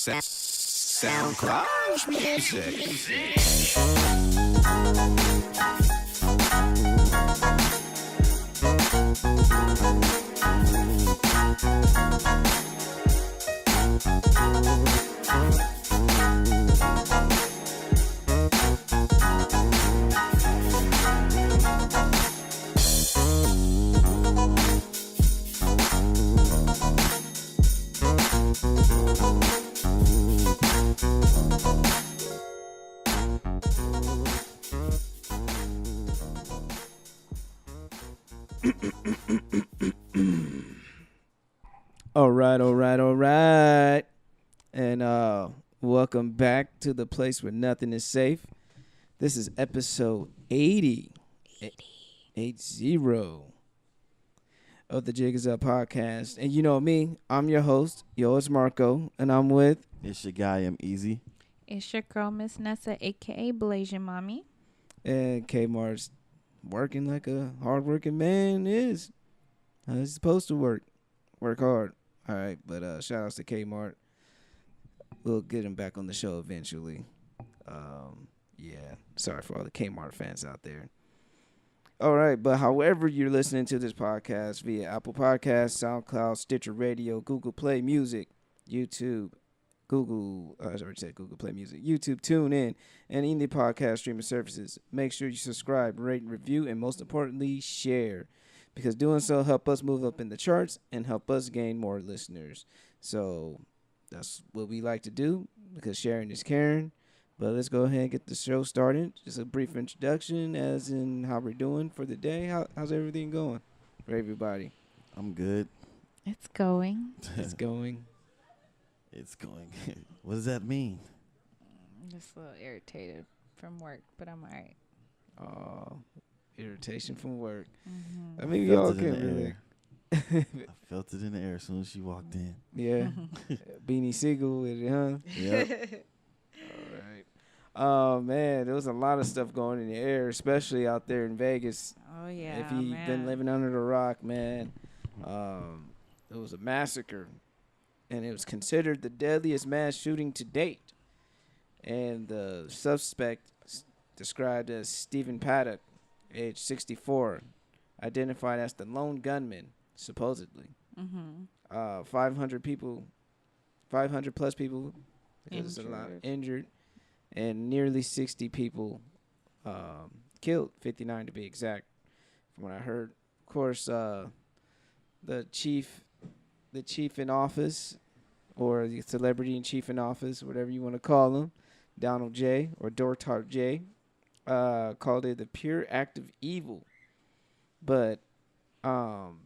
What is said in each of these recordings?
SoundCloud music. All right. And welcome back to the place where nothing is safe. This is episode 80 of the Jig Is Up podcast. And you know me, I'm your host, yours Marco, and I'm with... It's your guy, M-Eezi. It's your girl, Miss Nessa, a.k.a. Blvd Mommy. And Kmart's working like a hardworking man is. How he's supposed to work. Work hard. All right, but shout outs to Kmart. We'll get him back on the show eventually. Yeah, sorry for all the Kmart fans out there. All right, but however you're listening to this podcast via Apple Podcasts, SoundCloud, Stitcher Radio, Google Play Music, YouTube, Google Play Music, YouTube, TuneIn, and any podcast streaming services, make sure you subscribe, rate, and review, and most importantly, share. Because doing so help us move up in the charts and help us gain more listeners. So that's what we like to do because sharing is caring. But let's go ahead and get the show started. Just a brief introduction as in how we're doing for the day. How's everything going for everybody? I'm good. It's going. It's going. It's going. What does that mean? I'm just a little irritated from work, but I'm all right. Irritation from work. Mm-hmm. I mean, we all can really. I felt it in the air as soon as she walked in. Yeah. Beanie Siegel with it, huh? Yeah. All right. Oh, man, there was a lot of stuff going in the air, especially out there in Vegas. Oh, yeah, If you've been living under the rock, man, it was a massacre, and it was considered the deadliest mass shooting to date. And the suspect described as Stephen Paddock, age 64, identified as the lone gunman, supposedly. Mm-hmm. 500 plus people, because there's a lot injured, and nearly 60 people killed, 59 to be exact, from what I heard. Of course, the chief in office, or the celebrity in chief in office, whatever you want to call him, Donald J. or Dortart J., called it the pure act of evil. But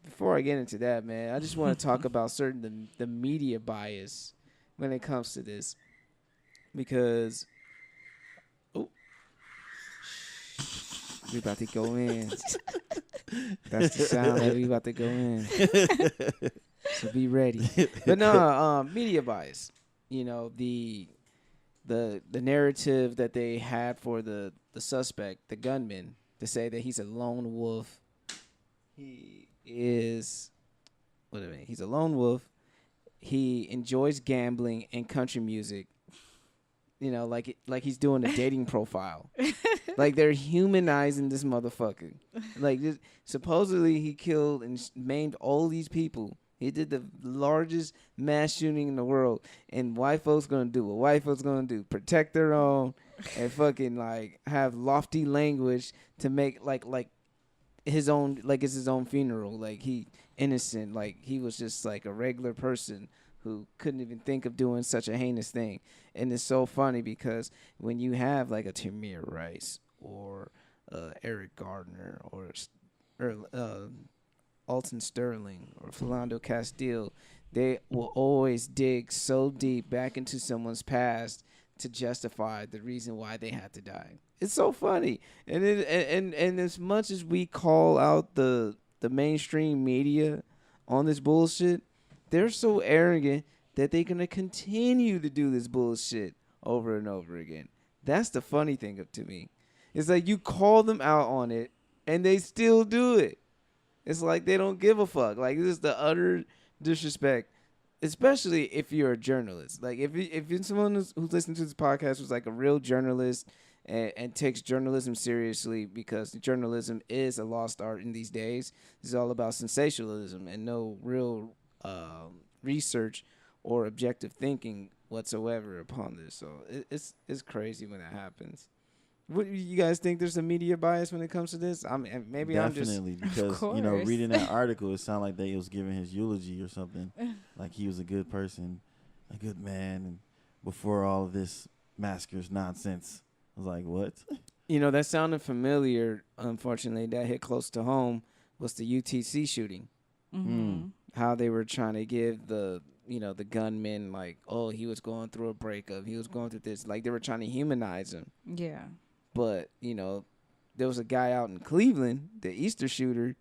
before I get into that, man, I just want to talk about the media bias when it comes to this, because we about to go in. That's the sound that we about to go in. So be ready. But no, media bias. You know, the narrative that they had for the suspect, the gunman, to say that he's a lone wolf. He's a lone wolf. He enjoys gambling and country music. You know, like he's doing a dating profile. Like they're humanizing this motherfucker. Like supposedly he killed and maimed all these people. He did the largest mass shooting in the world, and white folks gonna do what white folks gonna do: protect their own, and fucking like have lofty language to make like his own, like it's his own funeral. Like he innocent, like he was just like a regular person who couldn't even think of doing such a heinous thing. And it's so funny because when you have like a Tamir Rice or Eric Gardner or Alton Sterling or Philando Castile, they will always dig so deep back into someone's past to justify the reason why they had to die. It's so funny. And and as much as we call out the mainstream media on this bullshit, they're so arrogant that they're going to continue to do this bullshit over and over again. That's the funny thing to me. It's like you call them out on it, and they still do it. It's like they don't give a fuck. Like, this is the utter disrespect especially if you're a journalist. Like if you're someone who's listening to this podcast who's like a real journalist and takes journalism seriously, because journalism is a lost art in these days. It's all about sensationalism and no real research or objective thinking whatsoever upon this. So it's crazy when that happens. What you guys think? There's a media bias when it comes to this? I mean, maybe Definitely, because Of reading that article, it sounded like they was giving his eulogy or something, like he was a good person, a good man, and before all of this massacres nonsense. I was like, what? That sounded familiar. Unfortunately, that hit close to home. Was the UTC shooting? How they were trying to give the gunman, like, oh, he was going through a breakup, he was going through this, like they were trying to humanize him. Yeah. But there was a guy out in Cleveland, the Easter shooter,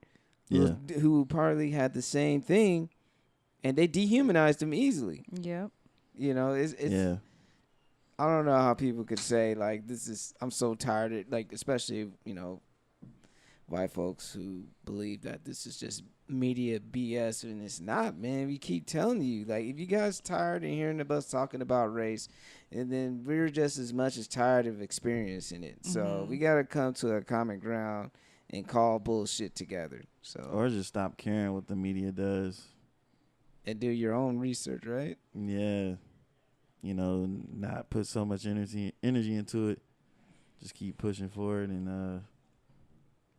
who probably had the same thing, and they dehumanized him easily. Yep. It's Yeah. I don't know how people could say, like, I'm so tired, like, especially, white folks who believe that this is just media BS, and it's not, man. We keep telling you, like, if you guys tired of hearing us talking about race, and then we're just as much as tired of experiencing it. So we got to come to a common ground and call bullshit together. So Or just stop caring what the media does. And do your own research, right? Yeah. Not put so much energy into it. Just keep pushing forward and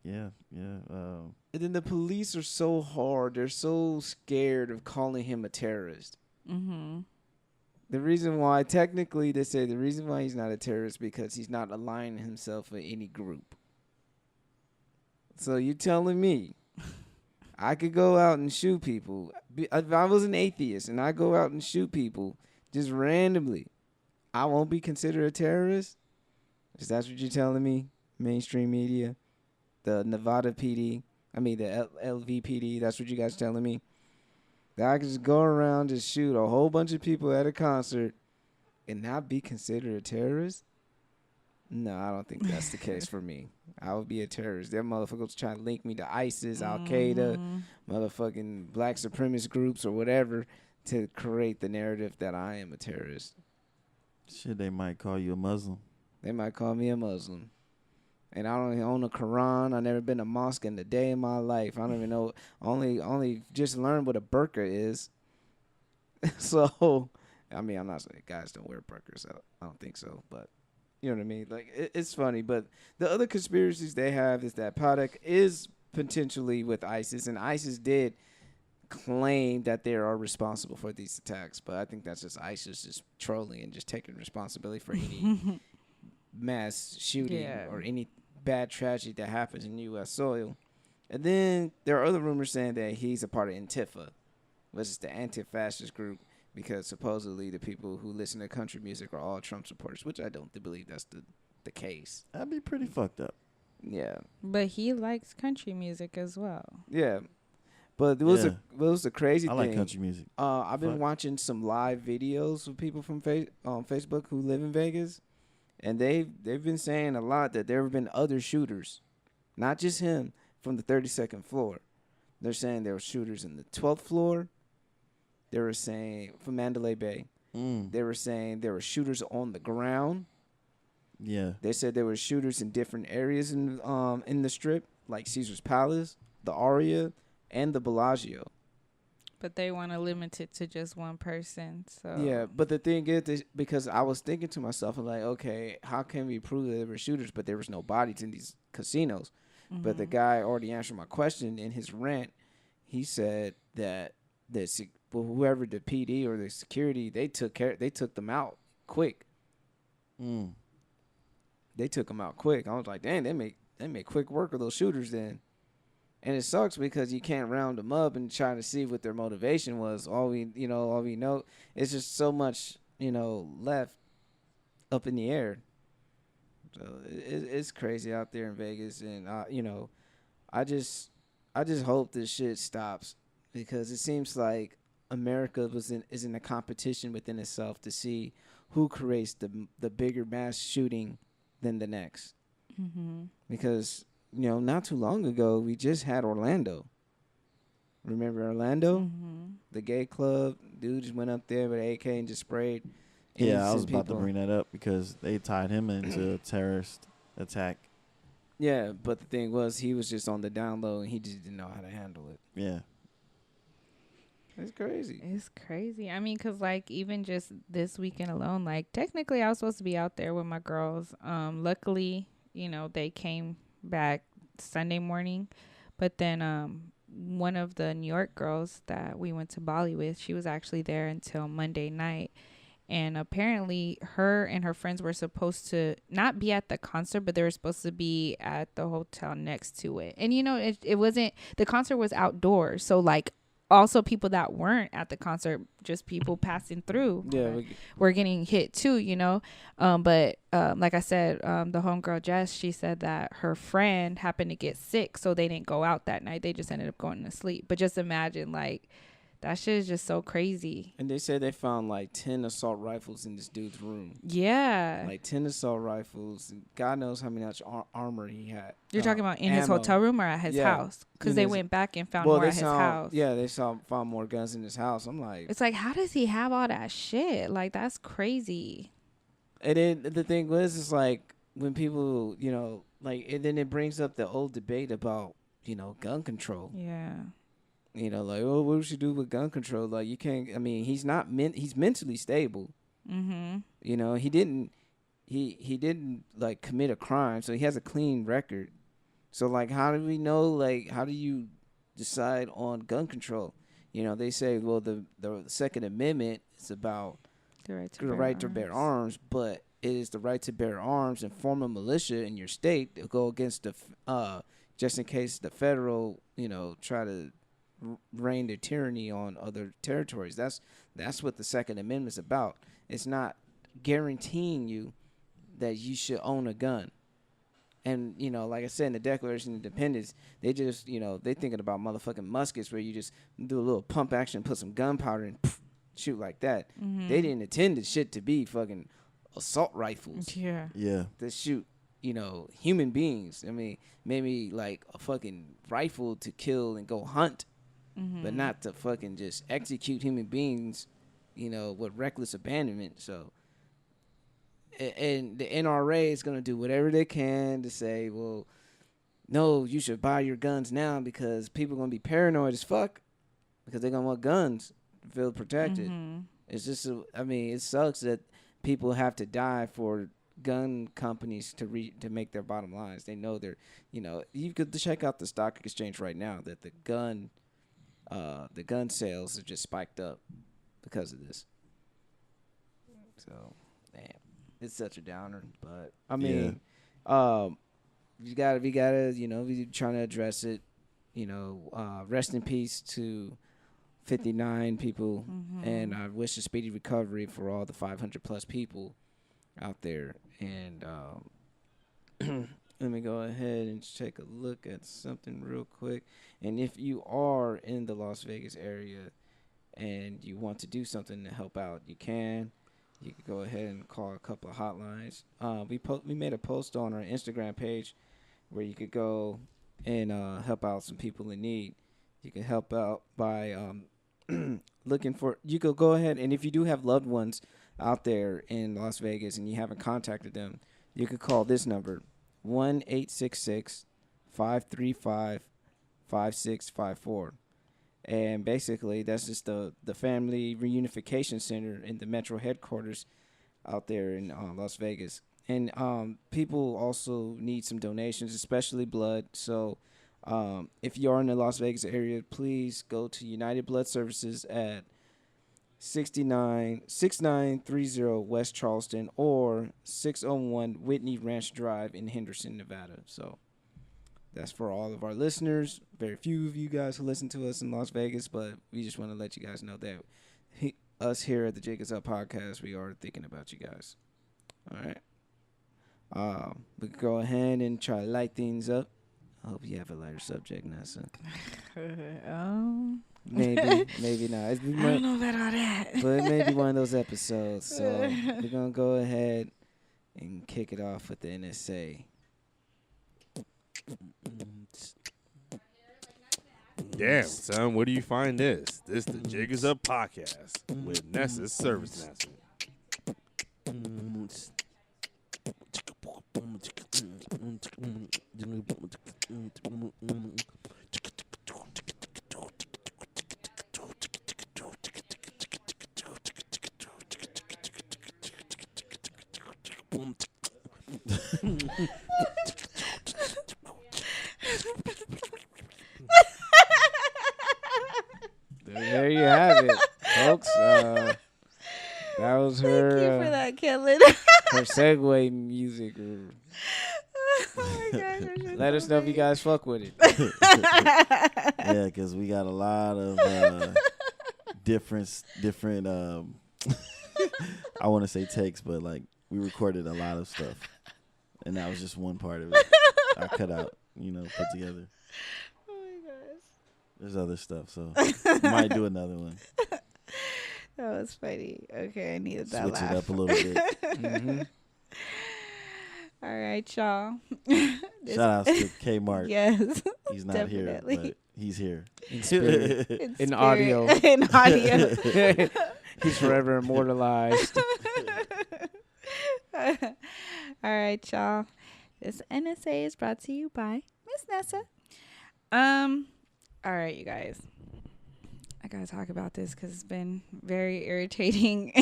yeah. And then the police are so hard. They're so scared of calling him a terrorist. The reason why, technically, they say the reason why he's not a terrorist because he's not aligning himself with any group. So you telling me I could go out and shoot people? If I was an atheist and I go out and shoot people just randomly, I won't be considered a terrorist? Is that what you're telling me, mainstream media? The Nevada PD, the LVPD, that's what you guys telling me? That I can just go around and shoot a whole bunch of people at a concert and not be considered a terrorist? No, I don't think that's the case for me. I would be a terrorist. Them motherfuckers trying to link me to ISIS, Al-Qaeda, motherfucking black supremacist groups or whatever to create the narrative that I am a terrorist. Shit, they might call you a Muslim. They might call me a Muslim. And I don't even own a Quran. I've never been to a mosque in a day in my life. I don't even know. Only just learned what a burqa is. So, I'm not saying guys don't wear burqas. I don't think so. But, you know what I mean? Like, it's funny. But the other conspiracies they have is that Paddock is potentially with ISIS. And ISIS did claim that they are responsible for these attacks. But I think that's just ISIS just trolling and just taking responsibility for any mass shooting or any bad tragedy that happens in U.S. soil. And then there are other rumors saying that he's a part of Antifa, which is the anti-fascist group, because supposedly the people who listen to country music are all Trump supporters, which I don't believe that's the case. That'd be pretty fucked up. Yeah. But he likes country music as well. Yeah. But it was a crazy thing. I like country music. I've been watching some live videos of people from Facebook who live in Vegas. And they've been saying a lot that there have been other shooters, not just him, from the 32nd floor. They're saying there were shooters in the 12th floor. They were saying from Mandalay Bay. They were saying there were shooters on the ground. Yeah. They said there were shooters in different areas in the Strip, like Caesar's Palace, the Aria, and the Bellagio. But they want to limit it to just one person. So Yeah, but the thing is, because I was thinking to myself, I'm like, okay, how can we prove that there were shooters, but there was no bodies in these casinos? But the guy already answered my question in his rant. He said that whoever the PD or the security, they took them out quick. They took them out quick. I was like, dang, they make quick work of those shooters then. And it sucks because you can't round them up and try to see what their motivation was. All we know, it's just so much, left up in the air. So it's crazy out there in Vegas, and I just hope this shit stops, because it seems like America is in a competition within itself to see who creates the bigger mass shooting than the next. Because not too long ago, we just had Orlando. Remember Orlando? Mm-hmm. The gay club? Dude just went up there with an AK and just sprayed. Yeah, I innocent was about to people. bring that up because they tied him into a terrorist attack. Yeah, but the thing was, he was just on the down low and he just didn't know how to handle it. Yeah. It's crazy. It's crazy. I mean, because, like, even just this weekend alone, like, technically I was supposed to be out there with my girls. Luckily, you know, they came back Sunday morning. But then one of the New York girls that we went to Bali with, she was actually there until Monday night. And apparently her and her friends were supposed to not be at the concert, but they were supposed to be at the hotel next to it. And, you know, it wasn't, the concert was outdoors. So, like, also people that weren't at the concert, just people passing through, were getting hit too, you know. But like I said, the homegirl Jess, she said that her friend happened to get sick, so they didn't go out that night. They just ended up going to sleep. But just imagine, like, that shit is just so crazy. And they said they found like 10 assault rifles in this dude's room. Yeah. Like 10 assault rifles. And God knows how much armor he had. You're talking about in his hotel room or at his house? Because they went back and found more at his house. Yeah, they found more guns in his house. I'm like, it's like, how does he have all that shit? Like, that's crazy. And then the thing was, it's like when people, you know, like, and then it brings up the old debate about, you know, gun control. Yeah. You know, like, oh, what we should do with gun control? Like, you can't. I mean, he's mentally stable. Mm-hmm. You know, he didn't like commit a crime, so he has a clean record. So, like, how do we know? Like, how do you decide on gun control? You know, they say, well, the Second Amendment is about the right to bear arms, but it is the right to bear arms and form a militia in your state to go against the just in case the federal, you know, try to reign their tyranny on other territories. That's what the Second Amendment is about. It's not guaranteeing you that you should own a gun. And, you know, like I said, in the Declaration of Independence, they just, you know, they thinking about motherfucking muskets where you just do a little pump action, put some gunpowder and poof, shoot like that. Mm-hmm. They didn't intend the shit to be fucking assault rifles. Yeah. To shoot, you know, human beings. I mean, maybe like a fucking rifle to kill and go hunt. Mm-hmm. But not to fucking just execute human beings, you know, with reckless abandonment. So, and the NRA is going to do whatever they can to say, well, no, you should buy your guns now because people are going to be paranoid as fuck because they're going to want guns to feel protected. Mm-hmm. It's just, I mean, it sucks that people have to die for gun companies to make their bottom lines. They know they're, you know, you could check out the stock exchange right now that the gun sales have just spiked up because of this. So, damn, it's such a downer. But I mean, we gotta, you know, we trying to address it. You know, rest in peace to 59 people, and I wish a speedy recovery for all the 500 plus people out there. And let me go ahead and take a look at something real quick. And if you are in the Las Vegas area and you want to do something to help out, you can. You can go ahead and call a couple of hotlines. We made a post on our Instagram page where you could go and help out some people in need. You can help out by looking for. You could go ahead, and if you do have loved ones out there in Las Vegas and you haven't contacted them, you could call this number, 1-866-535-5654. And basically, that's just the Family Reunification Center in the Metro headquarters out there in Las Vegas. And people also need some donations, especially blood. So if you are in the Las Vegas area, please go to United Blood Services at 6930 West Charleston or 601 Whitney Ranch Drive in Henderson, Nevada. So that's for all of our listeners. Very few of you guys who listen to us in Las Vegas, but we just want to let you guys know that us here at the Jig Is Up podcast, we are thinking about you guys. All right. We can go ahead and try to light things up. I hope you have a lighter subject, Nessa. Maybe not. I don't know about all that. But it may be one of those episodes. So we're going to go ahead and kick it off with the NSA. Damn, son, where do you find this? This the Jiggers Up podcast with Nessa's Service Master. There you have it, folks. That was her. Thank you for that, Kellen. Her segue music. Oh my gosh, Let us know if you guys fuck with it. Yeah, because we got a lot of different. I want to say takes, but like we recorded a lot of stuff, and that was just one part of it. I cut out, put together. Oh my gosh. There's other stuff, so might do another one. That was funny. Okay, I needed that Switch laugh. it up a little bit. Mm-hmm. All right, y'all. Shout out to Kmart. Yes. He's not definitely. here, but he's here. In spirit. In In spirit. audio. In audio. He's forever immortalized. All right, y'all. This NSA is brought to you by Miss Nessa. All right, you guys. I gotta talk about this because it's been very irritating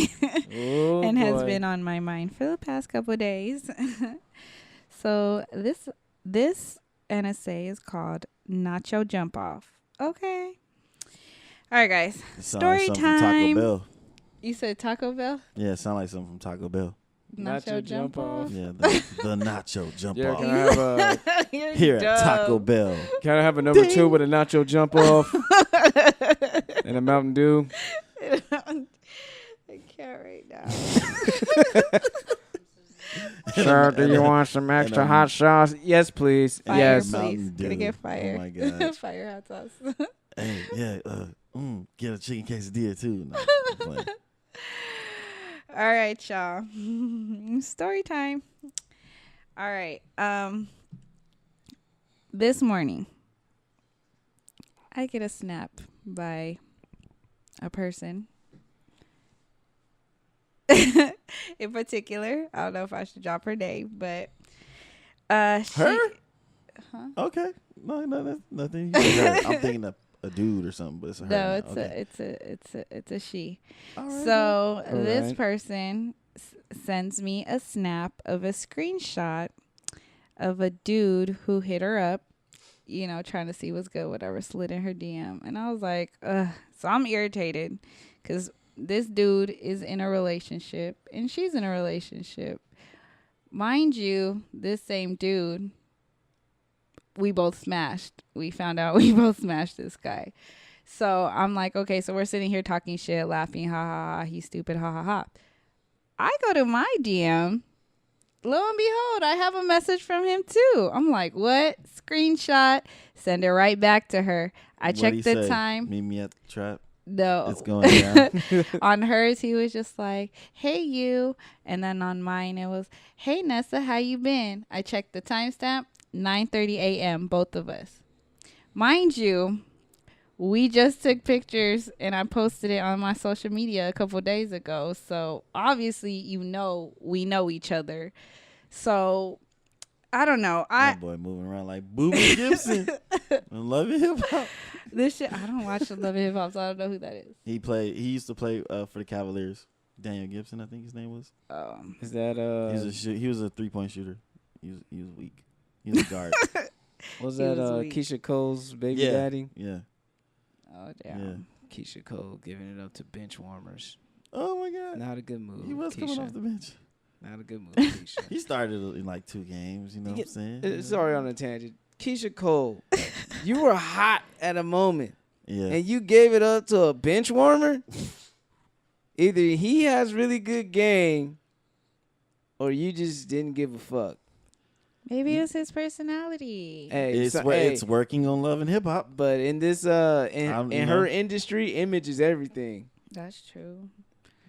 Oh, and has boy. been on my mind for the past couple of days. So this NSA is called Nacho Jumpoff. Okay. All right, guys. It sound Story like something from Taco time. Bell. You said Taco Bell? Yeah, it sound like something from Taco Bell. Nacho Jumpoff. Yeah, the Nacho Jumpoff. Yeah, can I have a You're Here at Taco dumb. Bell. can I have a number 2 with a Nacho Jumpoff and a Mountain Dew? I can't right now. Sir, do you want some extra and, hot sauce? Yes, please. Fire, Yes. Mountain please. Gonna Dew. get fired. Oh my God. Fire hot sauce. Hey, yeah, get a chicken quesadilla too. No, I'm playing. All right, y'all. Story time. All right. This morning, I get a snap by a person. In particular, I don't know if I should drop her name, but Her? Huh? Okay. No, that's nothing. You said her. I'm thinking of a dude or something, but it's a her. No, now. it's Okay. it's a she. All right, So All this right. person sends me a snap of a screenshot of a dude who hit her up, trying to see what's good, whatever, slid in her DM. And I was like, ugh. So I'm irritated because this dude is in a relationship and she's in a relationship. Mind you, this same dude, we both smashed. We found out we both smashed this guy. So I'm like, okay, so we're sitting here talking shit, laughing, ha ha ha, he's stupid, ha ha ha. I go to my DM. Lo and behold, I have a message from him too. I'm like, what? Screenshot, send it right back to her. I What'd checked he the say? time. Meet me at the trap. No. It's going down. On hers, he was just like, hey, you. And then on mine, it was, hey, Nessa, how you been? I checked the timestamp, 9:30 a.m., both of us. Mind you, we just took pictures and I posted it on my social media a couple days ago. So obviously, we know each other. So I don't know. That boy moving around like Booby Gibson. I love it, hip hop. This shit, I don't watch the Love and Hip Hop, so I don't know who that is. He used to play for the Cavaliers. Daniel Gibson, I think his name was. Is that He was a 3-point shooter. He was weak. He was a guard. was He that was weak. Keisha Cole's baby Yeah. daddy? Yeah. Oh, Yeah. damn. Keisha Cole giving it up to bench warmers. Oh my God. Not a good move. He was Keisha. coming off the bench. Not a good move, Keisha. He started in like 2 games. You know what I'm saying? Sorry on a tangent. Keisha Cole, you were hot at a moment, Yeah. and you gave it up to a bench warmer. Either he has really good game, or you just didn't give a fuck. Maybe it was his personality. Hey, It's working on Love and Hip Hop. but in this in her industry, image is everything. That's true.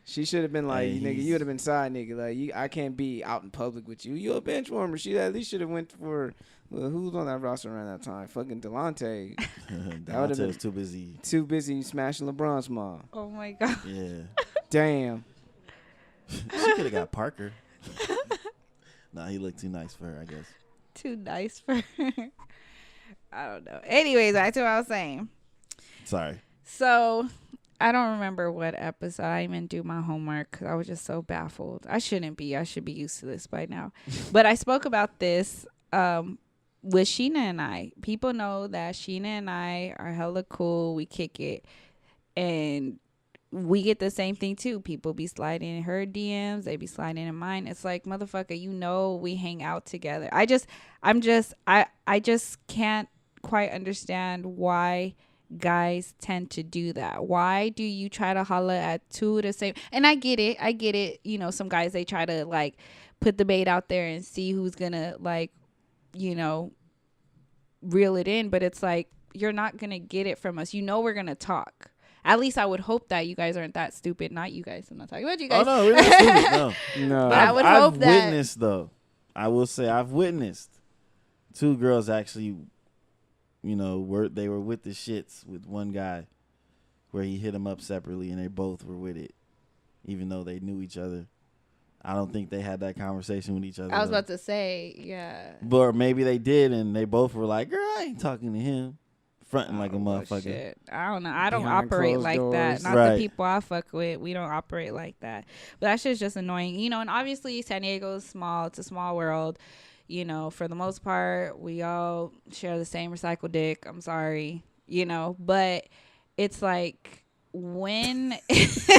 She should have been like, Hey, nigga, you would have been side nigga. Like, I can't be out in public with you. You a bench warmer. She at least should have went for, who was on that roster around that time? Fucking Delonte. Delonte was too busy. Too busy smashing LeBron's mom. Oh my god. Yeah. Damn. She could have got Parker. Nah, he looked too nice for her, I guess. Too nice for her. I don't know. Anyways, back to what I was saying. Sorry. So, I don't remember what episode. I didn't even do my homework because I was just so baffled. I shouldn't be. I should be used to this by now. But I spoke about this with Sheena and I. People know that Sheena and I are hella cool. We kick it. And we get the same thing too. People be sliding in her DMs. They be sliding in mine. It's like, motherfucker, you know we hang out together. I just can't quite understand why guys tend to do that. Why do you try to holler at two of the same? And I get it. You know, some guys, they try to like put the bait out there and see who's gonna like, you know, reel it in. But it's like, you're not gonna get it from us. You know, we're gonna talk. At least I would hope that you guys aren't that stupid. Not you guys. I'm not talking about you guys. Oh no, we're not stupid. No. But I would hope I've that witnessed though. I will say I've witnessed two girls actually, you know, they were with the shits with one guy where he hit them up separately and they both were with it, even though they knew each other. I don't think they had that conversation with each other. I was about to say, yeah. But maybe they did and they both were like, girl, I ain't talking to him. Fronting like a motherfucker. Shit. I don't know. I don't Behind operate closed like doors. that. Not Right. the people I fuck with. We don't operate like that. But that shit's just annoying. You know, and obviously San Diego is small. It's a small world. You know, for the most part, we all share the same recycled dick. I'm sorry. You know, but it's like when it's the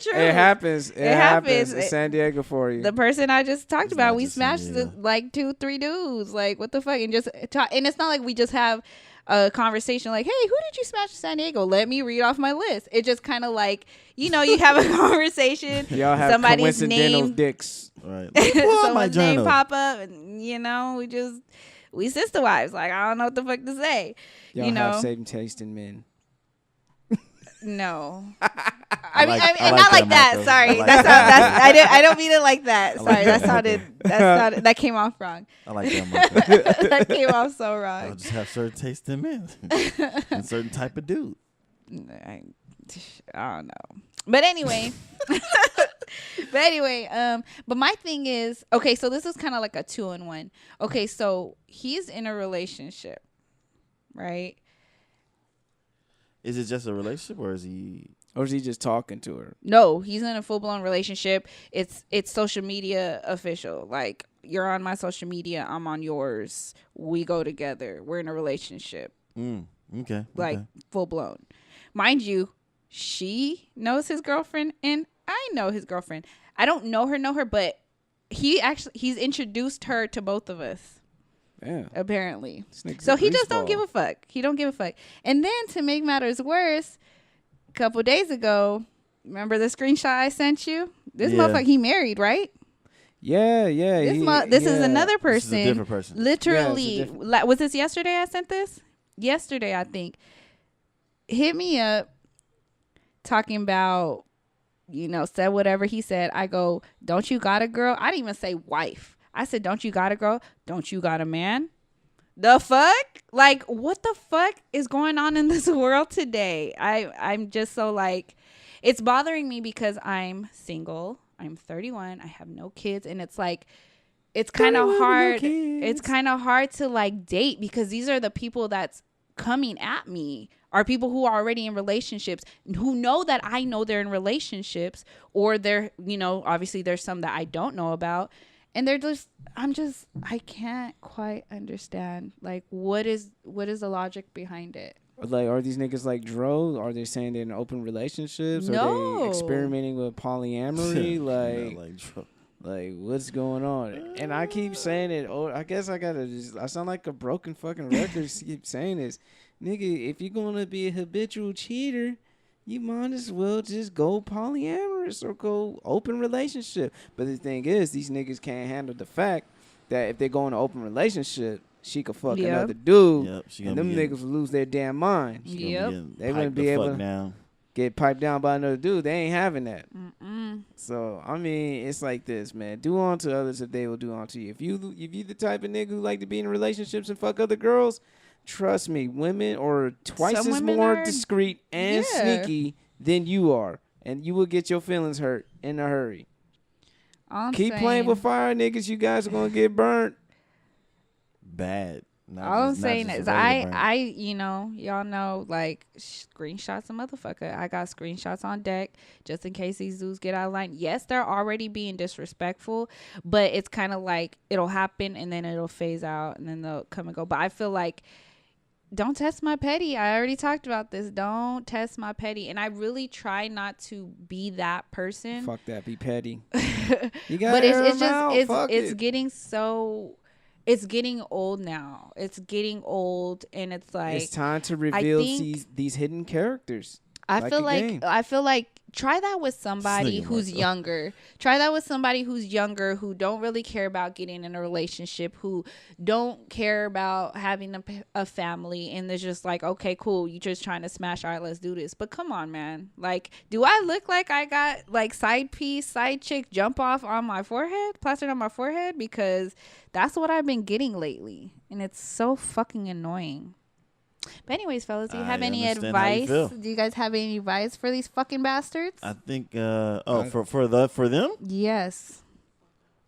truth. It happens. It happens. happens. It's San Diego for you. The person I just talked It's about, not we just San smashed Diego. like 2-3 dudes. Like, what the fuck? And just talk. And it's not like we just have a conversation like, hey, who did you smash in San Diego? Let me read off my list. It just kind of like, you know, you have a conversation. Y'all have somebody's coincidental name, dicks. Right. Pull out my someone's name journal. pop up, and you know, we sister wives. Like, I don't know what the fuck to say. Y'all you know, have same taste in men. no. I I mean, like not like that, that. Marco. Sorry, I like that's that. I don't mean it like that. I like Sorry, that, that sounded that came off wrong. I like that, Marco. That came off so I'll wrong. just have certain taste in men and certain type of dude. I don't know. But anyway, but my thing is, okay, so this is kind of like a 2-in-1. Okay, so he's in a relationship, right? Is it just a relationship or is he? Or is he just talking to her? No, he's in a full-blown relationship. It's social media official. Like, you're on my social media, I'm on yours. We go together. We're in a relationship. Okay. Like, full-blown. Mind you, she knows his girlfriend and I know his girlfriend. I don't know her, but he's introduced her to both of us. Yeah. Apparently. So He just don't give a fuck. He don't give a fuck. And then to make matters worse, a couple days ago, remember the screenshot I sent you? This motherfucker, he married, right? Yeah. This is another person. This is a different person. Literally. Yeah, Was this yesterday I sent this? Yesterday, I think. Hit me up talking about, you know, said whatever he said. I go, don't you got a girl? I didn't even say wife. I said, don't you got a girl? Don't you got a man? The fuck? Like, what the fuck is going on in this world today? I'm just so like, it's bothering me because I'm single. I'm 31. I have no kids. And it's like, it's kind of hard. It's kind of hard to like date because these are the people that's coming at me are people who are already in relationships, who know that I know they're in relationships, or they're, you know, obviously there's some that I don't know about. And they're just, I can't quite understand, like, what is the logic behind it? Like, are these niggas like Dro? Are they saying they're in open relationships? No. Are they experimenting with polyamory? Yeah, Like, what's going on? And I keep saying it. Oh, I guess I sound like a broken fucking record. Just keep saying this. Nigga, if you're going to be a habitual cheater, you might as well just go polyamorous or go open relationship. But the thing is, these niggas can't handle the fact that if they go in an open relationship, she could fuck another dude. Yep, And them niggas will lose their damn mind. Yep. They wouldn't be able to. Now. get piped down by another dude. They ain't having that. Mm-mm. So I mean, it's like this, man. Do unto others if they will do unto you. If you the type of nigga who like to be in relationships and fuck other girls, trust me, women are twice Some as women more are- discreet and Yeah. sneaky than you are, and you will get your feelings hurt in a hurry. I'm Keep playing saying- with fire, niggas. You guys are gonna get burnt. Bad. Not All I'm just- not saying just is, a regular burn. you know, y'all know, like, screenshots a motherfucker. I got screenshots on deck just in case these dudes get out of line. Yes, they're already being disrespectful, but it's kind of like it'll happen and then it'll phase out and then they'll come and go. But I feel like, don't test my petty. I already talked about this. Don't test my petty. And I really try not to be that person. Fuck that. Be petty. You got But air it's them out. just Fuck it's it. getting so, it's getting old now. It's getting old, and it's like, It's time to reveal think- these hidden characters. I like feel a like game. try that with somebody Nigga, who's Marco. younger. Try that with somebody who's younger, who don't really care about getting in a relationship, who don't care about having a family, and they're just like, okay, cool, you just trying to smash. All right, let's do this. But come on, man. Like, do I look like I got like side chick jump off on my forehead, plastered on my forehead? Because that's what I've been getting lately, and it's so fucking annoying. But anyways, fellas, do you have I any understand how you advice? feel. Do you guys have any advice for these fucking bastards? I think. For them. Yes.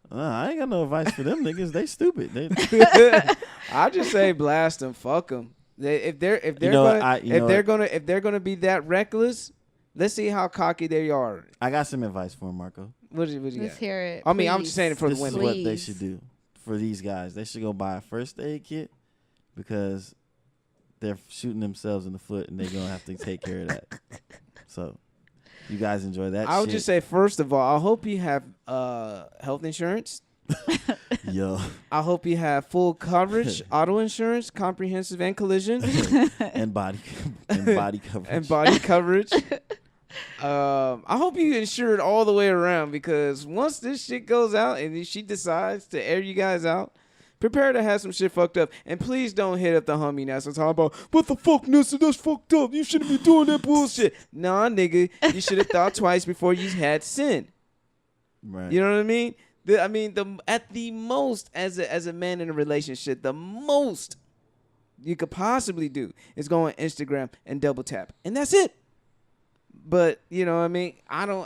I ain't got no advice for them niggas. They stupid. They, I just say blast them, fuck them. If they're gonna be that reckless, let's see how cocky they are. I got some advice for them, Marco. What you Let's got? hear it. I mean, I'm please. just saying it for the This is women. what they Please. should do for these guys. They should go buy a first aid kit because they're shooting themselves in the foot and they're gonna have to take care of that. So, you guys enjoy that. I would shit. just say, first of all, I hope you have health insurance. Yo, I hope you have full coverage, auto insurance, comprehensive and collision, and body coverage. and body coverage. I hope you insure it all the way around, because once this shit goes out and she decides to air you guys out, prepare to have some shit fucked up. And please don't hit up the homie Nessa talking about, what the fuck, Nessa, that's fucked up. You shouldn't be doing that bullshit. Nah, nigga, you should have thought twice before you had sin. Right. You know what I mean? At the most, as a man in a relationship, the most you could possibly do is go on Instagram and double tap, and that's it. But you know what I mean?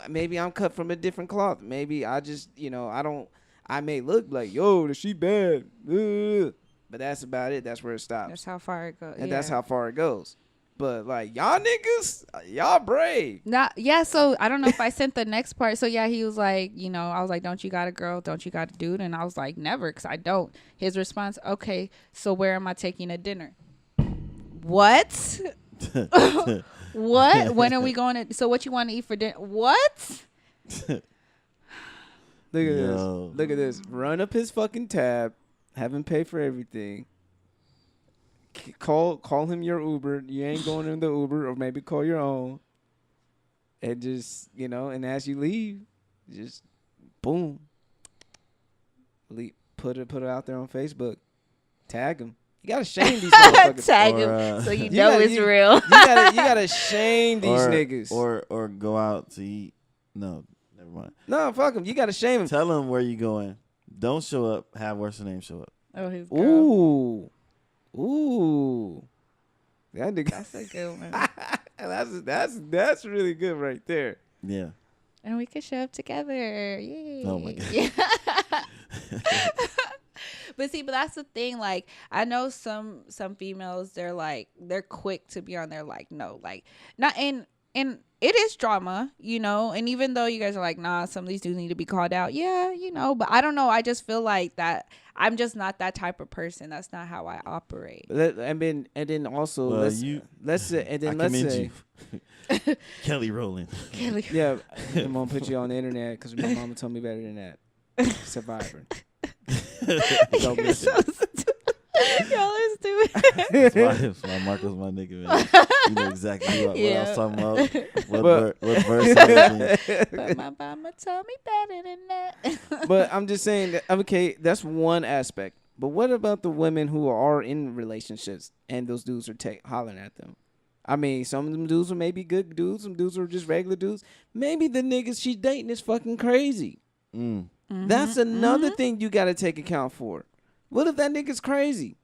Maybe I'm cut from a different cloth. Maybe I just, I may look like, yo, she bad. Ugh. But that's about it. That's where it stops. That's how far it goes. And that's how far it goes. But like, y'all niggas, y'all brave. So I don't know if I sent the next part. So yeah, he was like, I was like, don't you got a girl? Don't you got a dude? And I was like, never, because I don't. His response, okay, so where am I taking a dinner? What? What? When are we going to? So what you want to eat for dinner? What? Look at Yo. this. Look at this. Run up his fucking tab. Have him pay for everything. Call him your Uber. You ain't going in the Uber, or maybe call your own. And just, and as you leave, just boom. Put it out there on Facebook. Tag him. You gotta shame these motherfuckers. Tag Or, him so you you know gotta- it's you- real. You gotta shame these niggas. Or go out to eat. No, never mind. No, fuck them. You gotta shame them. Tell them where you going. Don't show up. Have what's her name show up. Oh, his girl. Ooh. That nigga. That's a good one. That's really good right there. Yeah. And we could show up together. Yay. Oh my God. Yeah. But that's the thing. Like, I know some females, they're quick to be on there. Like, no, like, not and it is drama, and even though you guys are like, nah, some of these dudes need to be called out. Yeah, but I don't know. I just feel like that I'm just not that type of person. That's not how I operate. And then also Well, let's say I commend you. Kelly Rowland. yeah, I'm gonna put you on the internet because my mama told me better than that. Survivor. Go You're listen. so stupid. Y'all are stupid. That's why Marco's my nigga, man. You know exactly what I was talking about. What verse it was in. But my mama told me better than that. But I'm just saying that, okay, that's one aspect. But what about the women who are in relationships and those dudes are hollering at them? I mean, some of them dudes are maybe good dudes. Some dudes are just regular dudes. Maybe the niggas she's dating is fucking crazy. That's another thing you got to take account for. What if that nigga's crazy?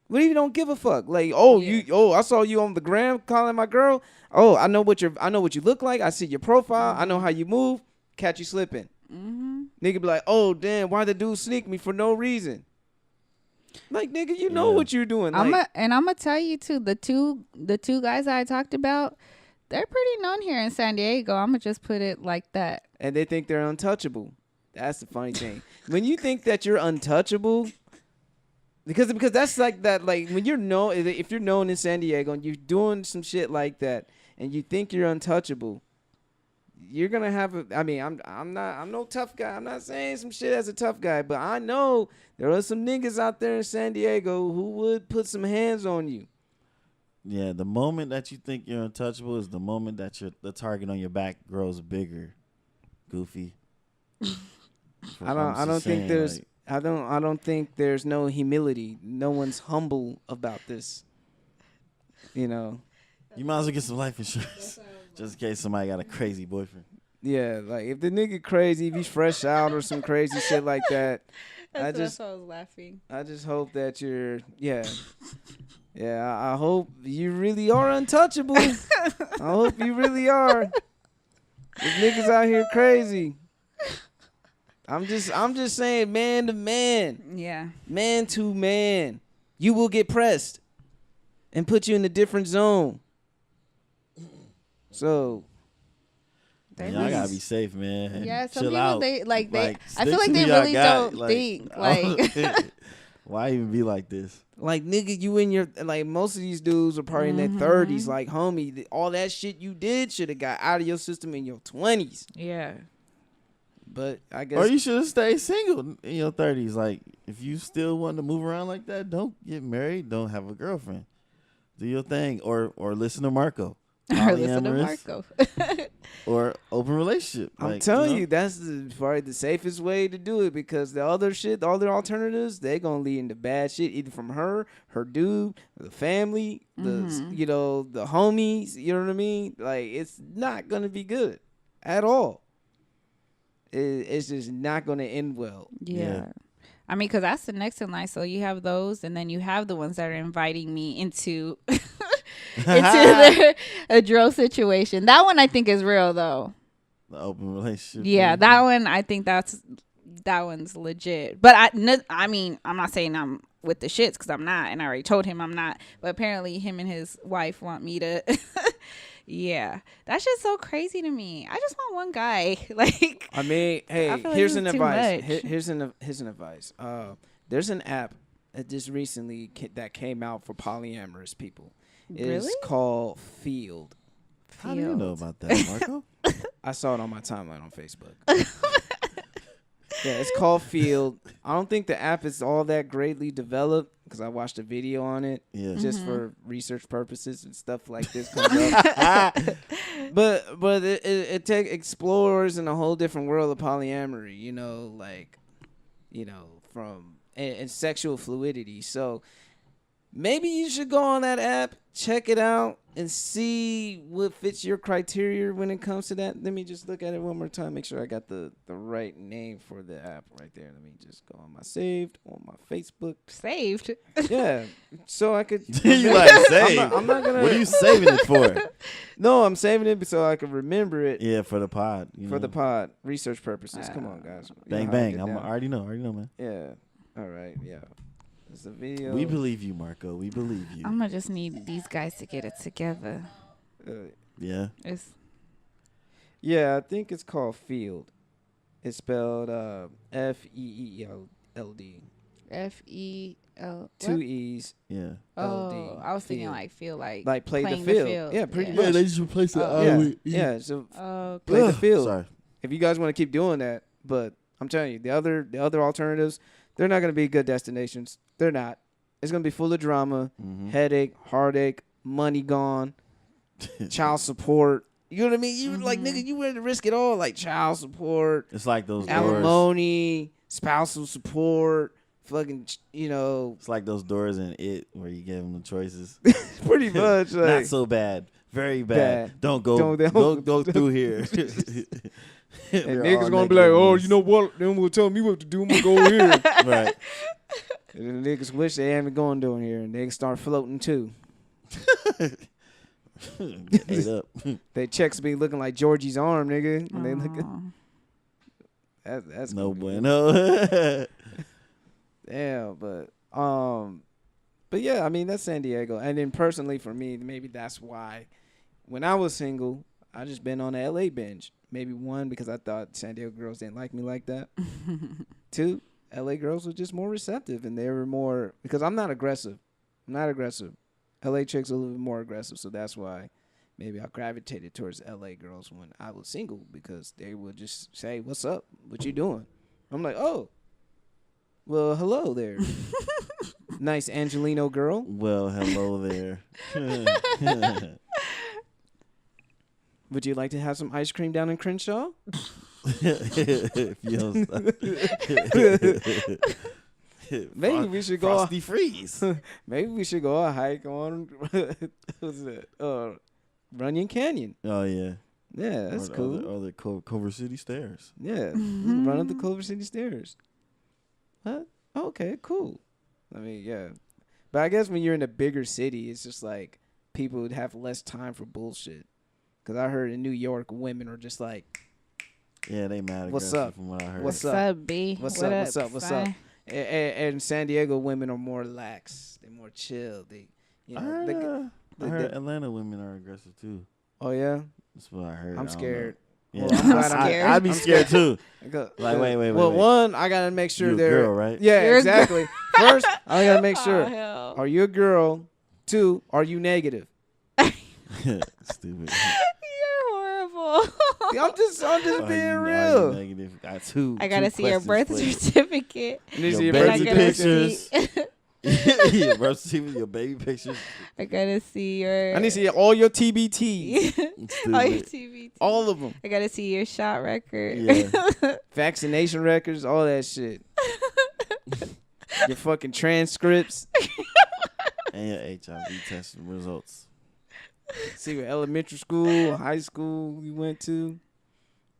What if you don't give a fuck? Like, I saw you on the gram calling my girl. Oh, I know what you look like. I see your profile. I know how you move. Catch you slipping. Nigga be like, oh damn, why the dude sneak me for no reason? Like, nigga, you know what you're doing. I'm gonna tell you too. The two guys I talked about, they're pretty known here in San Diego. I'm gonna just put it like that. And they think they're untouchable. That's the funny thing. When you think that you're untouchable, because that's like that. Like when if you're known in San Diego and you're doing some shit like that, and you think you're untouchable, you're gonna have I'm no tough guy. I'm not saying some shit as a tough guy, but I know there are some niggas out there in San Diego who would put some hands on you. Yeah, the moment that you think you're untouchable is the moment that the target on your back grows bigger. Goofy. I don't think there's no humility. No one's humble about this. You know. You might as well get some life insurance. Just in case somebody got a crazy boyfriend. Yeah, like if the nigga crazy, if he's fresh out or some crazy shit like that. That's why I was laughing. I just hope that you're, I hope you really are untouchable. I hope you really are. If niggas out here crazy. I'm just saying, man to man. Yeah. Man to man. You will get pressed and put you in a different zone. So, y'all gotta be safe, man. Yeah, some chill people out. I feel like they really don't think like. Why even be like this? Like, nigga, you in your most of these dudes are probably in their 30s. Like, homie, all that shit you did should have got out of your system in your 20s. Yeah. But I guess, or you should have stayed single in your 30s. Like, if you still want to move around like that, don't get married. Don't have a girlfriend. Do your thing, or listen to Marco. Or listen to Marco. Or open relationship. I'm telling you, that's probably the safest way to do it, because the other shit, all the alternatives, they're gonna lead into bad shit, either from her dude, the family, the homies. You know what I mean? Like, it's not gonna be good at all. It's just not gonna end well. Yeah. I mean, because that's the next in line. So you have those, and then you have the ones that are inviting me into a drill situation. That one I think is real, though. The open relationship. Yeah, that one, I think that one's legit. But I mean, I'm not saying I'm with the shits, because I'm not, and I already told him I'm not. But apparently him and his wife want me to. Yeah, that's just so crazy to me. I just want one guy. Like, I mean, hey, here's an advice. Here's an advice. There's an app that just recently that came out for polyamorous people. It's called Field. How do you know about that, Marco? I saw it on my timeline on Facebook. Yeah, it's called Field. I don't think the app is all that greatly developed, because I watched a video on it just for research purposes and stuff like this comes up. But it explores in a whole different world of polyamory, from and sexual fluidity. So maybe you should go on that app, check it out, and see what fits your criteria when it comes to that. Let me just look at it one more time, make sure I got the right name for the app right there. Let me just go on my saved, on my Facebook. Saved? Yeah, so I could. You like saved? I'm not gonna. What are you saving it for? No, I'm saving it so I can remember it. Yeah, for the pod. The pod, research purposes. Come on, guys. Bang, bang. I already know, man. Yeah. All right. Yeah. It's a video. We believe you, Marco. We believe you. I'm gonna just need these guys to get it together. Yeah. Yeah, I think it's called Field. It's spelled F-E-E-L-D. F-E-L. Two E's. Yeah. Oh, L-D. I was thinking like feel like play the playing field. Yeah, pretty much. Yeah, they just replaced it. Yeah. So play the field. Sorry. If you guys want to keep doing that, but I'm telling you, the other alternatives, they're not going to be good destinations. They're not. It's going to be full of drama, headache, heartache, money gone, child support. You know what I mean? You like, nigga, you ready to risk it all? Like child support. It's like those alimony, spousal support, fucking, It's like those doors in It where you give them the choices. Pretty much. Like, not so bad. Very bad. Don't go through here. And niggas gonna be like, oh, you know what? Them will tell me what to do. I'm gonna go here. Right. And the niggas wish they hadn't gone down here, and they start floating too. Ate up. Their checks be looking like Georgie's arm, nigga. And they look that's no bueno. Yeah, but yeah, I mean that's San Diego. And then personally for me, maybe that's why when I was single, I just been on the LA binge. Maybe one, because I thought San Diego girls didn't like me like that. Two, LA girls were just more receptive, and they were more, because I'm not aggressive. LA chicks are a little bit more aggressive, so that's why maybe I gravitated towards LA girls when I was single, because they would just say, "What's up? What you doing?" I'm like, "Oh, well, hello there, nice Angelino girl." Well, hello there. Would you like to have some ice cream down in Crenshaw? If you don't stop. Maybe we should go. Frosty Freeze. Maybe we should go a hike on what's it? Runyon Canyon. Oh yeah. Yeah, that's cool. Or the Culver City Stairs. Yeah, run up the Culver City Stairs. What? Okay, cool. I mean, yeah, but I guess when you're in a bigger city, it's just like people would have less time for bullshit. Because I heard in New York, women are just like, yeah, they mad aggressive. What's up? From what I heard. What's What's up, B? What's What up? What's up? And San Diego women are more lax. They're more chill. They, you know, I heard Atlanta women are aggressive too. Oh yeah, that's what I heard. I'm scared. Yeah, Well, I'm scared. I'd be scared too. Like, wait. Well, one, I gotta make sure You're they're a girl, right? Yeah, You're exactly. First, I gotta make sure. Oh, hell. Are you a girl? Two, are you negative? Stupid. You're horrible. I'm just Are being you real. Negative. Got two. I gotta see your birth questions for certificate. You need to see you. your Your birth baby I certificate. pictures. Your birth certificate, your baby pictures. I gotta see your. I need to see all your TBTs. all your Stupid. TV. All of them. I gotta see your shot record. Yeah. Vaccination records, all that shit. Your fucking transcripts. And your HIV test results. See what elementary school, high school you went to.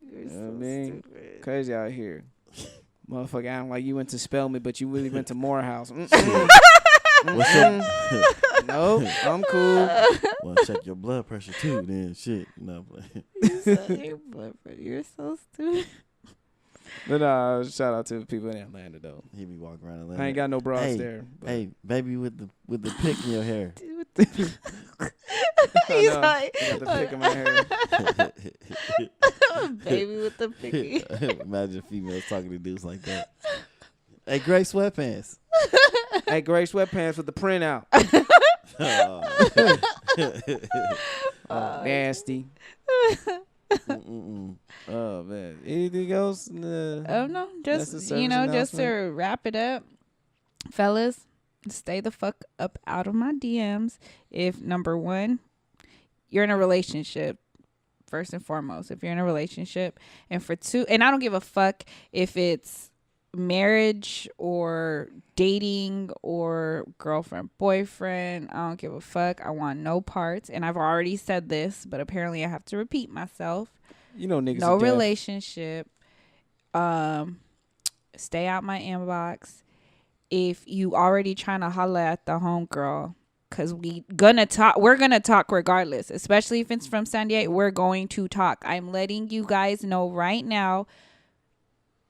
You're You know so what I mean? stupid. Crazy out here. Motherfucker, I'm like you went to Spelman, but you really went to Morehouse. What's your No, I'm cool. well, check your blood pressure too, then shit. No, You're so stupid. But shout out to the people in Atlanta though. he be walking around Atlanta. I ain't got no bras Hey, there. But. Hey, baby with the pick in your hair. He's I know. like, I got the pick in my hair. baby with the picky. Imagine females talking to dudes like that. Hey, gray sweatpants. Hey, gray sweatpants with the print out. Nasty. Oh man. Anything else? Oh no, That's the just service just to announcement? wrap it up, fellas, stay the fuck up out of my DMs. If number one, you're in a relationship, first and foremost, if you're in a relationship, and for two, and I don't give a fuck if it's marriage or dating or girlfriend boyfriend, I don't give a fuck. I want no parts, and I've already said this, but apparently I have to repeat myself. You know niggas. No are deaf. relationship. Stay out my inbox. If you already trying to holla at the homegirl, cause we're gonna talk regardless. Especially if it's from San Diego, we're going to talk. I'm letting you guys know right now.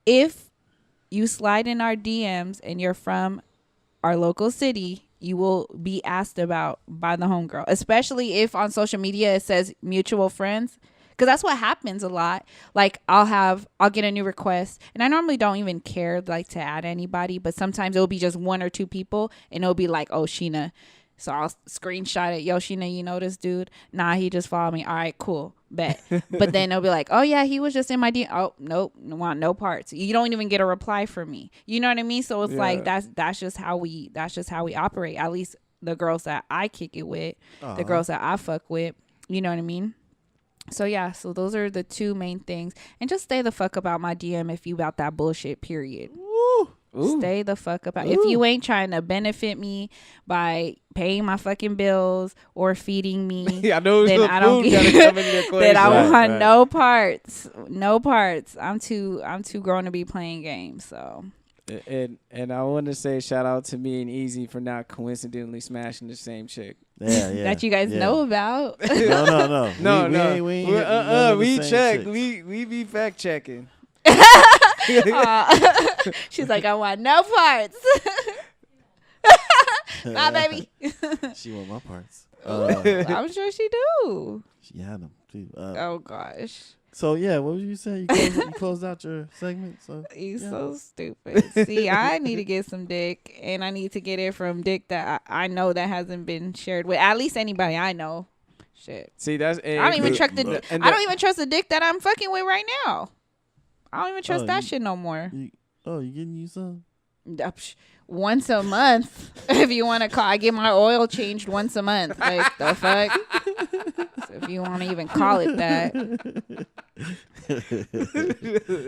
If you slide in our DMs and you're from our local city, you will be asked about by the homegirl. Especially if on social media it says mutual friends. Because that's what happens a lot. Like I'll get a new request, and I normally don't even care like to add anybody, but sometimes it'll be just one or two people, and it'll be like, oh, Sheena. So I'll screenshot it. Yo, Sheena, you know this dude? Nah, he just followed me. All right, cool, bet. But then they'll be like, oh yeah, he was just in my DM. Oh nope, want no parts. You don't even get a reply from me. You know what I mean? So it's like that's just how we operate. At least the girls that I kick it with, the girls that I fuck with. You know what I mean? So yeah, so those are the two main things. And just stay the fuck about my DM if you about that bullshit, period. Woo. Ooh. Stay the fuck up. If you ain't trying to benefit me by paying my fucking bills or feeding me, I know then I don't get get that. I Right, want right. no parts. No parts. I'm too grown to be playing games. So And I want to say shout out to me and Easy for not coincidentally smashing the same chick. Yeah, yeah. that you guys yeah. know about. No. No, We ain't hitting none of the we same check. chicks. We be fact checking. She's like, I want no parts. Nah, baby. She want my parts. I'm sure she do. She had them too. Oh gosh. So yeah, what was you saying? You closed out your segment. So You yeah. so stupid. See, I need to get some dick, and I need to get it from dick that I know that hasn't been shared with at least anybody I know. Shit. See, that's I don't even trust and I don't even trust the dick that I'm fucking with right now. I don't even trust that you- shit no more. you getting you some? Once a month, if you want to call, I get my oil changed once a month. Like the fuck. So if you want to even call it that,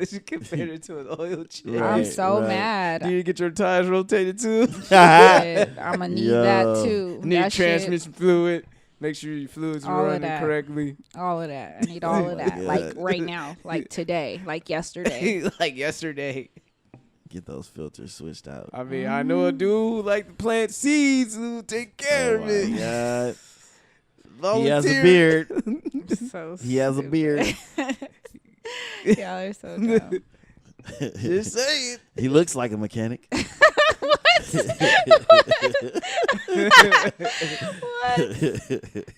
She compared it to an oil change. I'm so right. mad. Do you get your tires rotated too? Shit, I'm gonna need Yo. that too. Need That shit, transmission fluid. Make sure your fluids All are of running that. correctly. all of that. I need all of that. God. Like right now, like today, like yesterday. Like yesterday. Get those filters switched out. I mean, I know a dude who like to plant seeds who take care of it. God. He has a Volunteer. beard. So He has a stupid. beard. Y'all are so dumb. Just saying. He looks like a mechanic.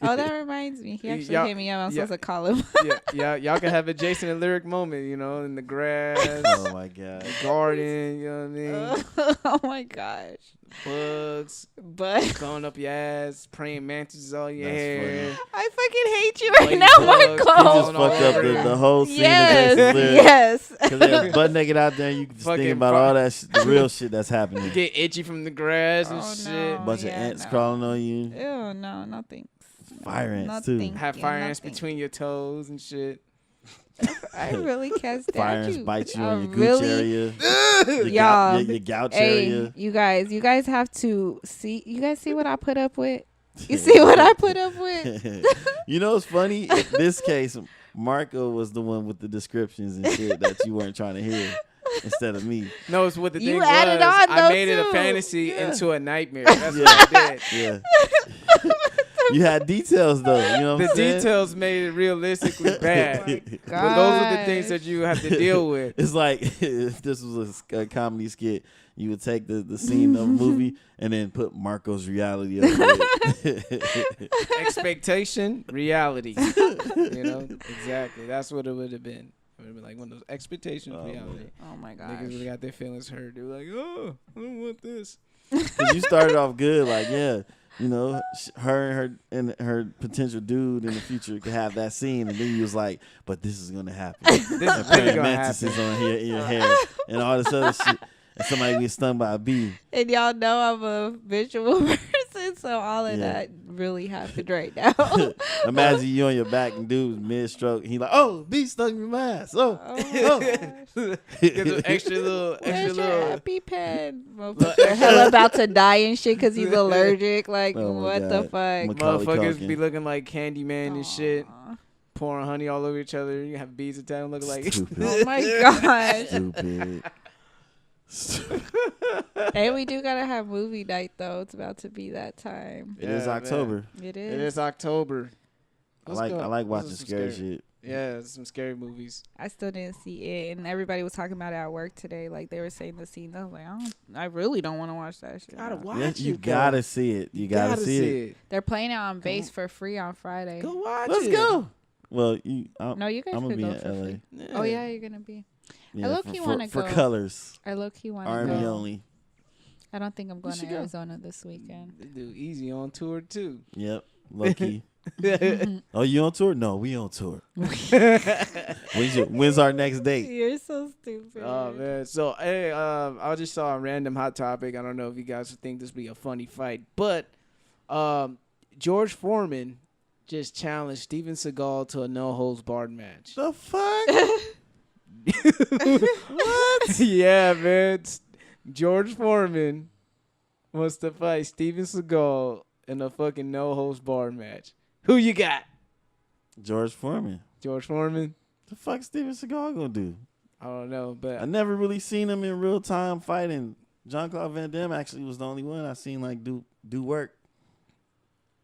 Oh, that reminds me. He actually Y'all- hit me up. I'm yeah. supposed to call him. Y'all can have a Jason and Lyric moment, you know, in the grass, Oh my God. garden, you know what I mean? Oh my gosh. Bugs But going up your ass, praying mantises all your That's hair. funny. I fucking hate you right Lady now, bugs, He Marco. just Going all fucked up over the it. whole scene Yes, of Jason's lyrics. yes. Because they're butt naked out there and you can just think Fucking about all that the real shit that's happening. Get itchy from the grass and Oh, shit. no. Bunch of yeah, ants no. crawling on you. Ew, no, no thanks. Fire ants, No, too. thank Have you, fire no ants thanks. between your toes and shit. I really can't stand Fire ants you. bite you I on your gooch really, area. Your, Y'all, your gouch Hey, area. you guys have to see. You guys see what I put up with? You see what I put up with? You know what's funny? In this case, Marco was the one with the descriptions and shit that you weren't trying to hear instead of me. No, it's what the You thing added was. on, I though, made it a too. fantasy Yeah. into a nightmare. That's what I did. Yeah. You had details though. You know what The I'm saying? details made it realistically bad. Oh my But those are the things gosh. that you have to deal with. It's like if this was a comedy skit, you would take the scene of a movie and then put Marco's reality over it. Expectation, reality. You know, exactly. That's what it would have been. It would have been like one of those expectations, Oh, reality. Oh my gosh. Niggas really got their feelings hurt. They were like, oh, I don't want this. Cause you started off good, like yeah, you know, her and her potential dude in the future could have that scene, and then you was like, but this is gonna happen. This is And really praying gonna mantises happen. on here in your hair and all this other shit, and somebody get stung by a bee. And y'all know I'm a visual person, so all of Yeah. that really happened right now. Imagine you on your back and dude's mid stroke. He like, oh, bee stung me my ass. Oh, Oh my gosh. Get the extra little, Where's your little. EpiPen? Motherfucker hella about to die and shit because he's allergic. Like, Oh my what the God. fuck? Macaulay Motherfuckers Culkin. be looking like Candyman and shit, Aw. pouring honey all over each other. You have bees attack them, looking like. Stupid. Oh my gosh. Stupid. And we do gotta have movie night though. It's about to be that time. It is Yeah, October. It It is. is October. I Let's like go. I like This watching is some scary shit. Yeah, some scary movies. I still didn't see it, and everybody was talking about it at work today. Like they were saying the scene. I was like, I really don't want to watch that shit. Gotta watch Yeah, it. you bro. gotta see it. You gotta see it. They're playing it on base for free on Friday. Go watch Let's it. go. Well, No, you guys I'm gonna could be go in for LA. free. Oh yeah, you're gonna be. Yeah, low-key for, wanna for go. colors. I low key want to R&B go. only. I don't think I'm going to should go. Arizona this weekend. They do Easy on tour too. Yep. Low key. Oh, you on tour? No, we on tour. When's our next date? You're so stupid. Oh man. So hey, I just saw a random hot topic. I don't know if you guys think this would be a funny fight, but George Foreman just challenged Steven Seagal to a no holds barred match. The fuck? What? Yeah, man. George Foreman wants to fight Steven Seagal in a fucking no-host bar match. Who you got? George Foreman. George Foreman? The fuck Steven Seagal gonna do? I don't know, but I never really seen him in real time fighting. Jean-Claude Van Damme actually was the only one I seen like do work.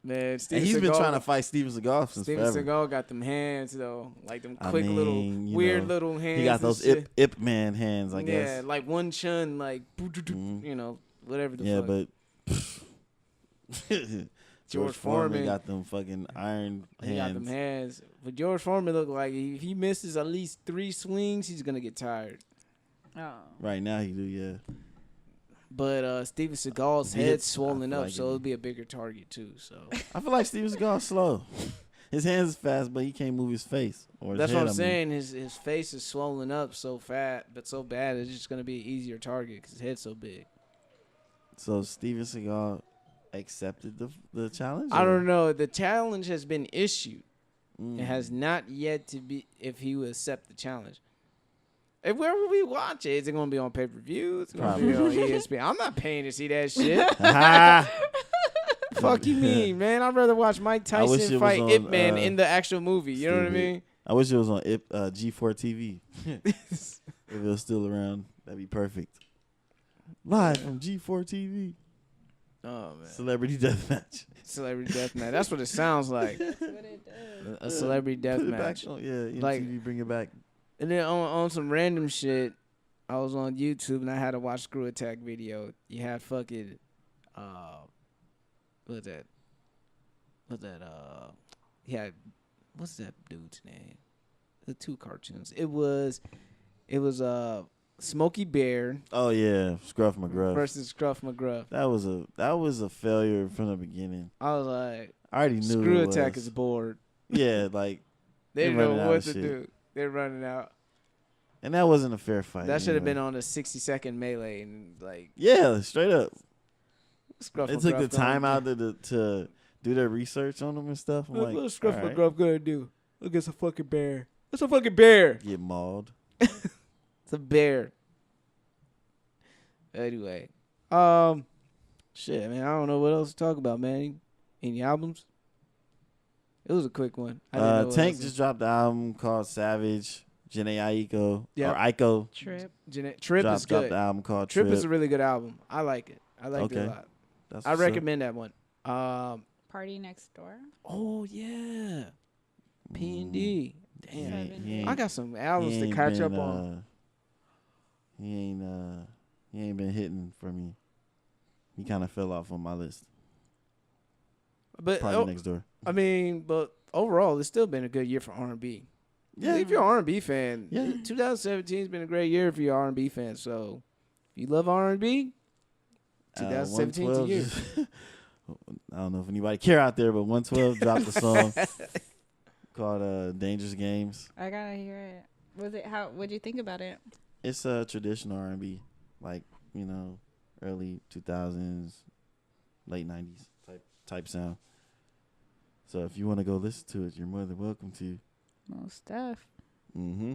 man, And Steven he's been Seagal, trying to fight Steven Seagal since Steven forever. Seagal got them hands though, like them I quick little mean, you weird know, little hands. He got and those shit. Ip Man hands, I guess. Yeah, like one chun, like Mhm. you know, whatever the Yeah, fuck. but George Foreman Foreman got them fucking iron he got them hands. hands. But George Foreman look like if he misses at least 3 swings, he's gonna get tired. Oh. Right now he do, yeah. But Steven Seagal's He head's hits- I swollen feel up, like so it- it'll be a bigger target too. So I feel like Steven Seagal's slow. His hands is fast, but he can't move his face. Or his that's head, what I'm I mean. saying. His face is swollen up so fat, but so bad, it's just gonna be an easier target because his head's so big. So Steven Seagal accepted the challenge? I or- don't know. The challenge has been issued. Mm. It has not yet to be if he will accept the challenge. If where will we watch it? Is it gonna be on pay-per-view? It's gonna be on ESPN. I'm not paying to see that shit. Fuck you mean, man? I'd rather watch Mike I wish Tyson it was fight on, Ip Man in the actual movie. You know what I stupid. mean? I wish it was on G4 TV. If it was still around, that'd be perfect. Live from G4 TV. Oh man, Celebrity Deathmatch. celebrity death match. That's what it sounds like. That's what it does. A celebrity death Put it match. back on, yeah, Like- MTV, bring it back. And then on some random shit, I was on YouTube and I had to watch Screw Attack video. You had fucking what's that? Yeah, what's that dude's name? The 2 cartoons. It was Smokey Bear Oh yeah, Scruff McGruff. versus Scruff McGruff. That was a failure from the beginning. I was like, I already knew Screw it Attack was. is bored. Yeah, like, They They didn't running know out what of to shit. do. They're running out. and that wasn't a fair fight. That should have anyway. been on a 60-second melee and like Yeah, straight up. Scruff They took the McGruff time going- out to do their research on them and stuff. I'm like, What's Scruff all right, McGruff gonna do? Look, it's a fucking bear. It's a fucking bear. get mauled. It's a bear. Anyway, shit, man. I don't know what else to talk about, man. Any albums? It was a quick one. I didn't know what Tank else just dropped the album called Savage. Janae Aiko Yeah. or Aiko Trip. Trip dropped, is dropped good. the album called Trip Trip. is a really good album. I like it. I liked it Okay. a lot. That's I what's up. recommend that one. Party Next Door. Oh yeah, P&D. Damn, He ain't- he I ain't- got some he albums to ain't catch up been, on. He ain't been hitting for me. He kind of fell off on my list. But Party Next Door. I mean, but overall, it's still been a good year for R&B. Yeah. If you're an R&B fan, Yeah. 2017 has been a great year for your R&B fans. So if you love R&B, 2017 's a 112 year. just- I don't know if anybody care out there, but 112 dropped a song called Dangerous Games. I gotta hear it. Was it how? What'd you think about it? It's a traditional R&B, like, you know, early 2000s, late 90s type sound. So if you want to go listen to it, you're more than welcome to. Most stuff. Mm-hmm.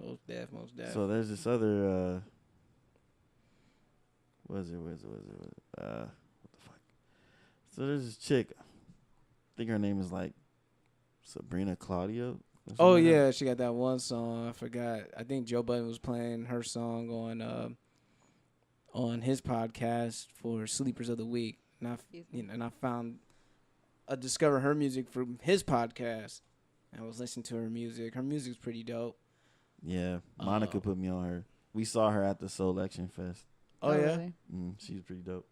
Most def. So there's this other, what is it? What the fuck? So there's this chick, I think her name is like Sabrina Claudio. or something Oh like that. yeah, she got that one song. I forgot. I think Joe Budden was playing her song on his podcast for Sleepers of the Week, and I discovered her music from his podcast. I was listening to her music. Her music's pretty dope. Yeah, Monica put me on her. We saw her at the Soul Action Fest. Oh yeah. Really? She's pretty dope.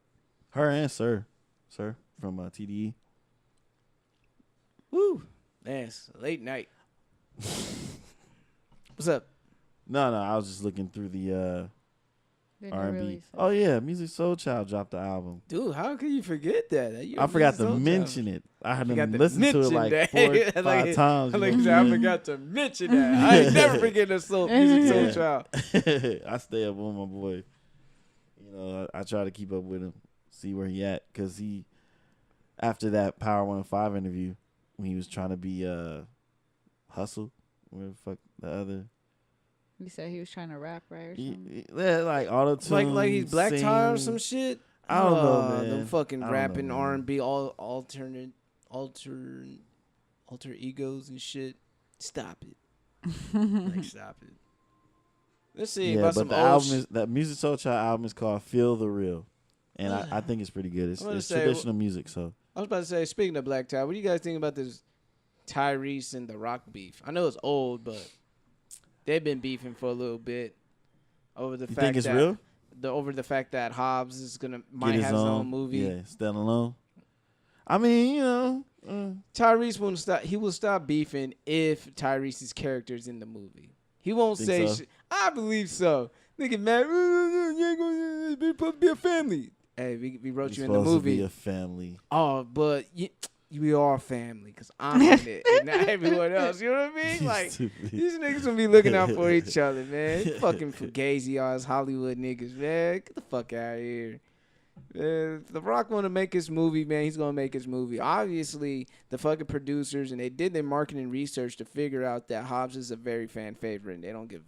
Her and Sir from TDE. Woo. Man, it's late night. What's up? No, I was just looking through the Did you R&B. really say- Oh yeah, Music Soul Child dropped the album. Dude, how can you forget that? I forgot to mention it. I had Forgot to to listen to it mention like that. 4 or Like- 5 times. you Like know? I forgot to mention that. I ain't never forget the Music Soul Yeah. Child. I stay up on my boy. You know, I try to keep up with him, see where he at, because he, after that Power 105 interview, when he was trying to be Hustle, where the fuck the other You said he was trying to rap, right? Or something? Yeah, like auto tune. Like he's Black Tie or some shit. I don't know, man. Them fucking I don't rapping know, man. R&B, all alter egos and shit. Stop it. Like, stop it. Let's see Yeah, about but some the old album is that Music Soul Child album is called Feel the Real, and I think it's pretty good. I wanna It's say, traditional music, so I was about to say, speaking of Black Tie, what do you guys think about this Tyrese and The Rock beef? I know it's old, but they've been beefing for a little bit over the you fact think it's that real? over the fact that Hobbs is might Get have his own movie. Yeah, stand alone. I mean, you know, Tyrese won't stop. He will stop beefing if Tyrese's character is in the movie. He won't Think say so? shit. I believe so. Nigga, man, you ain't gonna be supposed to be a family. Hey, we wrote it's you in the supposed to movie. be a family. Oh, but we are family because I'm in it and not everyone else. You know what I mean? Like, Stupid. these niggas gonna be looking out for each other, man. Fucking fugazi ass Hollywood niggas, man. Get the fuck out of here. If The Rock want to make his movie, man, he's gonna make his movie. Obviously, the fucking producers and they did their marketing research to figure out that Hobbs is a very fan favorite, and they don't give,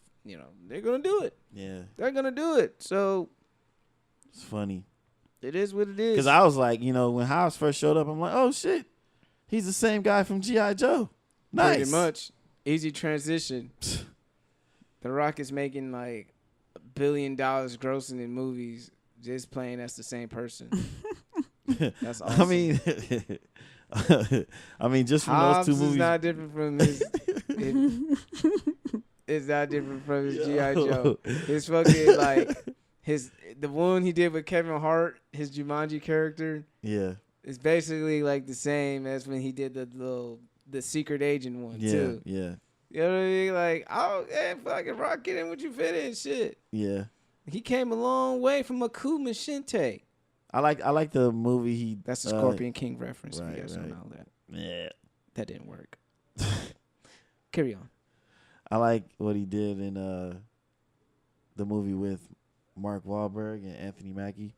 they're gonna do it. Yeah, They're gonna do it. So it's funny. it is what it is. Because I was like, when Hobbs first showed up, I'm like, oh shit, he's the same guy from G.I. Joe. Nice. Pretty much. Easy transition. The Rock is making like $1 billion grossing in movies just playing as the same person. That's awesome. I mean, just from Hobbs those two movies. is not different from his. It's not different from his G.I. Joe. His fucking the one he did with Kevin Hart, his Jumanji character. Yeah. It's basically like the same as when he did the secret agent one too. Yeah. You know what I mean? Like, oh, yeah, fucking Rock, get in what you fit in, shit. Yeah. He came a long way from Akuma Shinte. I like the movie he. That's a Scorpion King reference. right, If you guys don't right. know that. Yeah. That didn't work. Carry on. I like what he did in the movie with Mark Wahlberg and Anthony Mackie.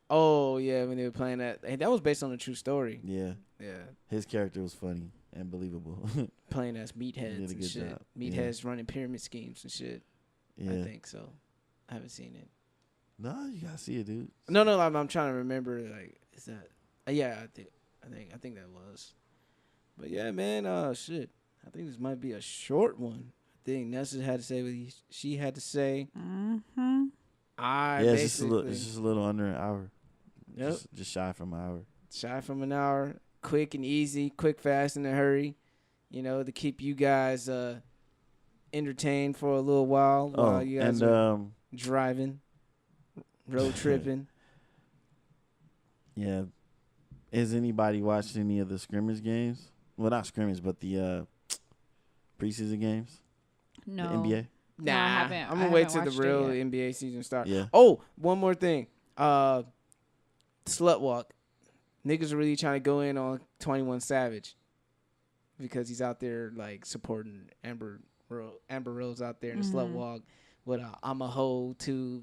Oh, yeah, when they were playing that. Hey, that was based on a true story. Yeah. Yeah. His character was funny and believable. Playing as meatheads Did a and good shit. job. Meatheads running pyramid schemes and shit. Yeah. I think so. I haven't seen it. No, you gotta see it, dude. No, I'm trying to remember. Like, is that? Yeah, I think that was. But yeah, man. Shit. I think this might be a short one. I think Nessa had to say what she had to say. Mm-hmm. It's just a little under an hour. Yep. Just shy from an hour. Shy from an hour. Quick and easy. Quick, fast, in a hurry. To keep you guys entertained for a little while you guys are driving, road tripping. Yeah. Has anybody watched any of the scrimmage games? Well, not scrimmage, but the preseason games. No. The NBA. No, I haven't. I'm gonna I wait haven't till the watched real it yet. NBA season starts. Yeah. Oh, one more thing. Slut Walk. Niggas are really trying to go in on 21 Savage because he's out there like supporting Amber Rose out there in the Slut Walk with a "I'm a hoe" too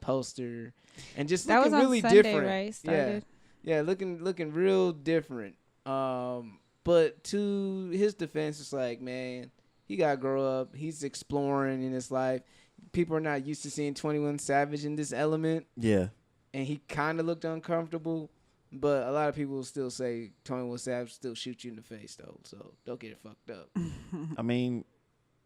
poster and just That looking was on really Sunday, different. right? Started. Yeah, looking real different. But to his defense, it's like, man, he gotta grow up. He's exploring in his life. People are not used to seeing 21 Savage in this element, Yeah. and he kind of looked uncomfortable. But a lot of people still say 21 Savage still shoot you in the face, though. So don't get it fucked up. I mean,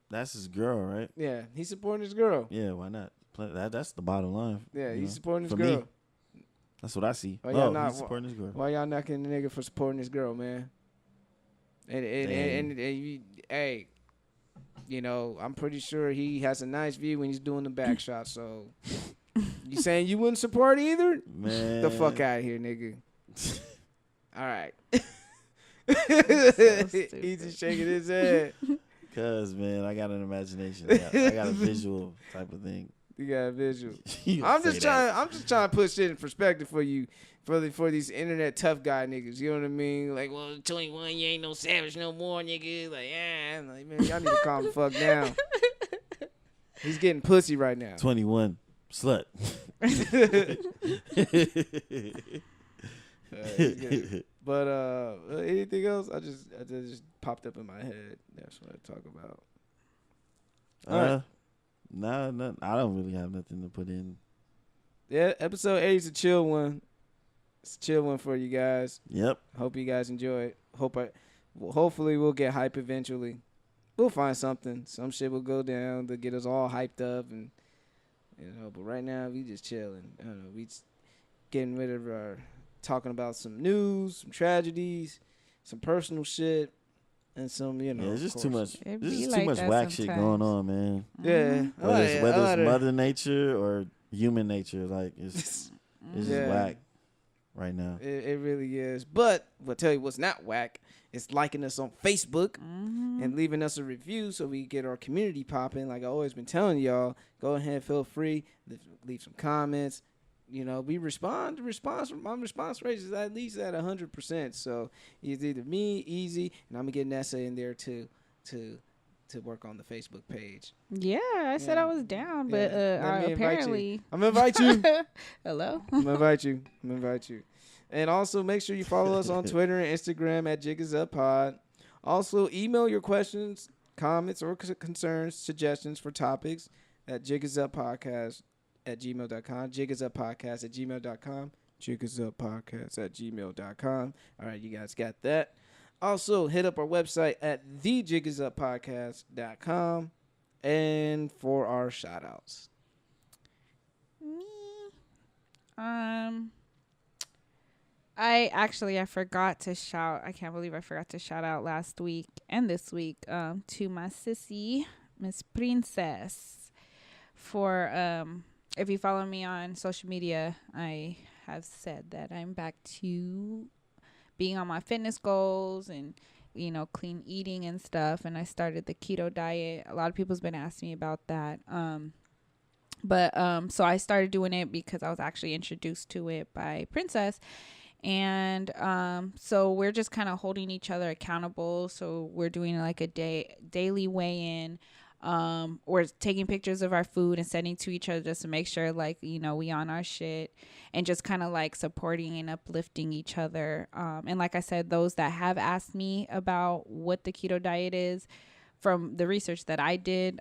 that's his girl, right? Yeah, he's supporting his girl. Yeah, why not? That's the bottom line. Yeah, you he's know, supporting his for girl. me. That's what I see. Why y'all not- he's supporting his girl. Why y'all knocking the nigga for supporting his girl, man? And you, hey, I'm pretty sure he has a nice view when he's doing the back shot. So you saying you wouldn't support either? Man. The fuck out of here, nigga. All right. stupid. He's just shaking his head. Cause man, I got an imagination. I got a visual type of thing. You got a visual. You I'm say just that. trying to put shit in perspective for you, for these internet tough guy niggas. You know what I mean? Like, well, 21, you ain't no savage no more, nigga. Like, I'm like, man, y'all need to calm the fuck down. He's getting pussy right now. 21 slut. But anything else? I just popped up in my head. That's what I talk about. right. No, I don't really have nothing to put in. Yeah, episode 8 is a chill one. It's a chill one for you guys. Yep. Hope you guys enjoy it. Hopefully we'll get hype eventually. We'll find something. Some shit will go down to get us all hyped up, and but right now we just chilling. I don't know, we just getting rid of our talking about some news, some tragedies, some personal shit, and some Yeah, it's just too much. It There's be just like too much that whack shit sometimes. going on, man. Yeah, Whether it's Mother Nature or human nature, like it's just Yeah. whack right now. It really is. But we'll tell you what's not whack. It's liking us on Facebook and leaving us a review so we get our community popping. Like I always been telling y'all, go ahead, feel free, leave some comments. We respond. My response rate is at least at 100%. So it's either me, Easy, and I'm gonna get Nessa in there to work on the Facebook page. Yeah, I said I was down, but Let me invite you. apparently. I'm gonna invite you. Hello. I'm gonna invite you. And also make sure you follow us on Twitter and Instagram at JigIsUpPod. Also email your questions, comments, or concerns, suggestions for topics at jigisuppodcast@gmail.com. jigisuppodcast@gmail.com. jigisuppodcast@gmail.com. All right, you guys got that. Also, hit up our website at thejigisuppodcast.com. And for our shout-outs. I forgot to shout. I can't believe I forgot to shout out last week and this week to my sissy, Miss Princess. For if you follow me on social media, I have said that I'm back to being on my fitness goals and clean eating and stuff. And I started the keto diet. A lot of people's been asking me about that. So I started doing it because I was actually introduced to it by Princess. And so we're just kind of holding each other accountable. So we're doing like a daily weigh-in. We're taking pictures of our food and sending to each other just to make sure we on our shit, and just kind of like supporting and uplifting each other. And like I said, those that have asked me about what the keto diet is, from the research that I did,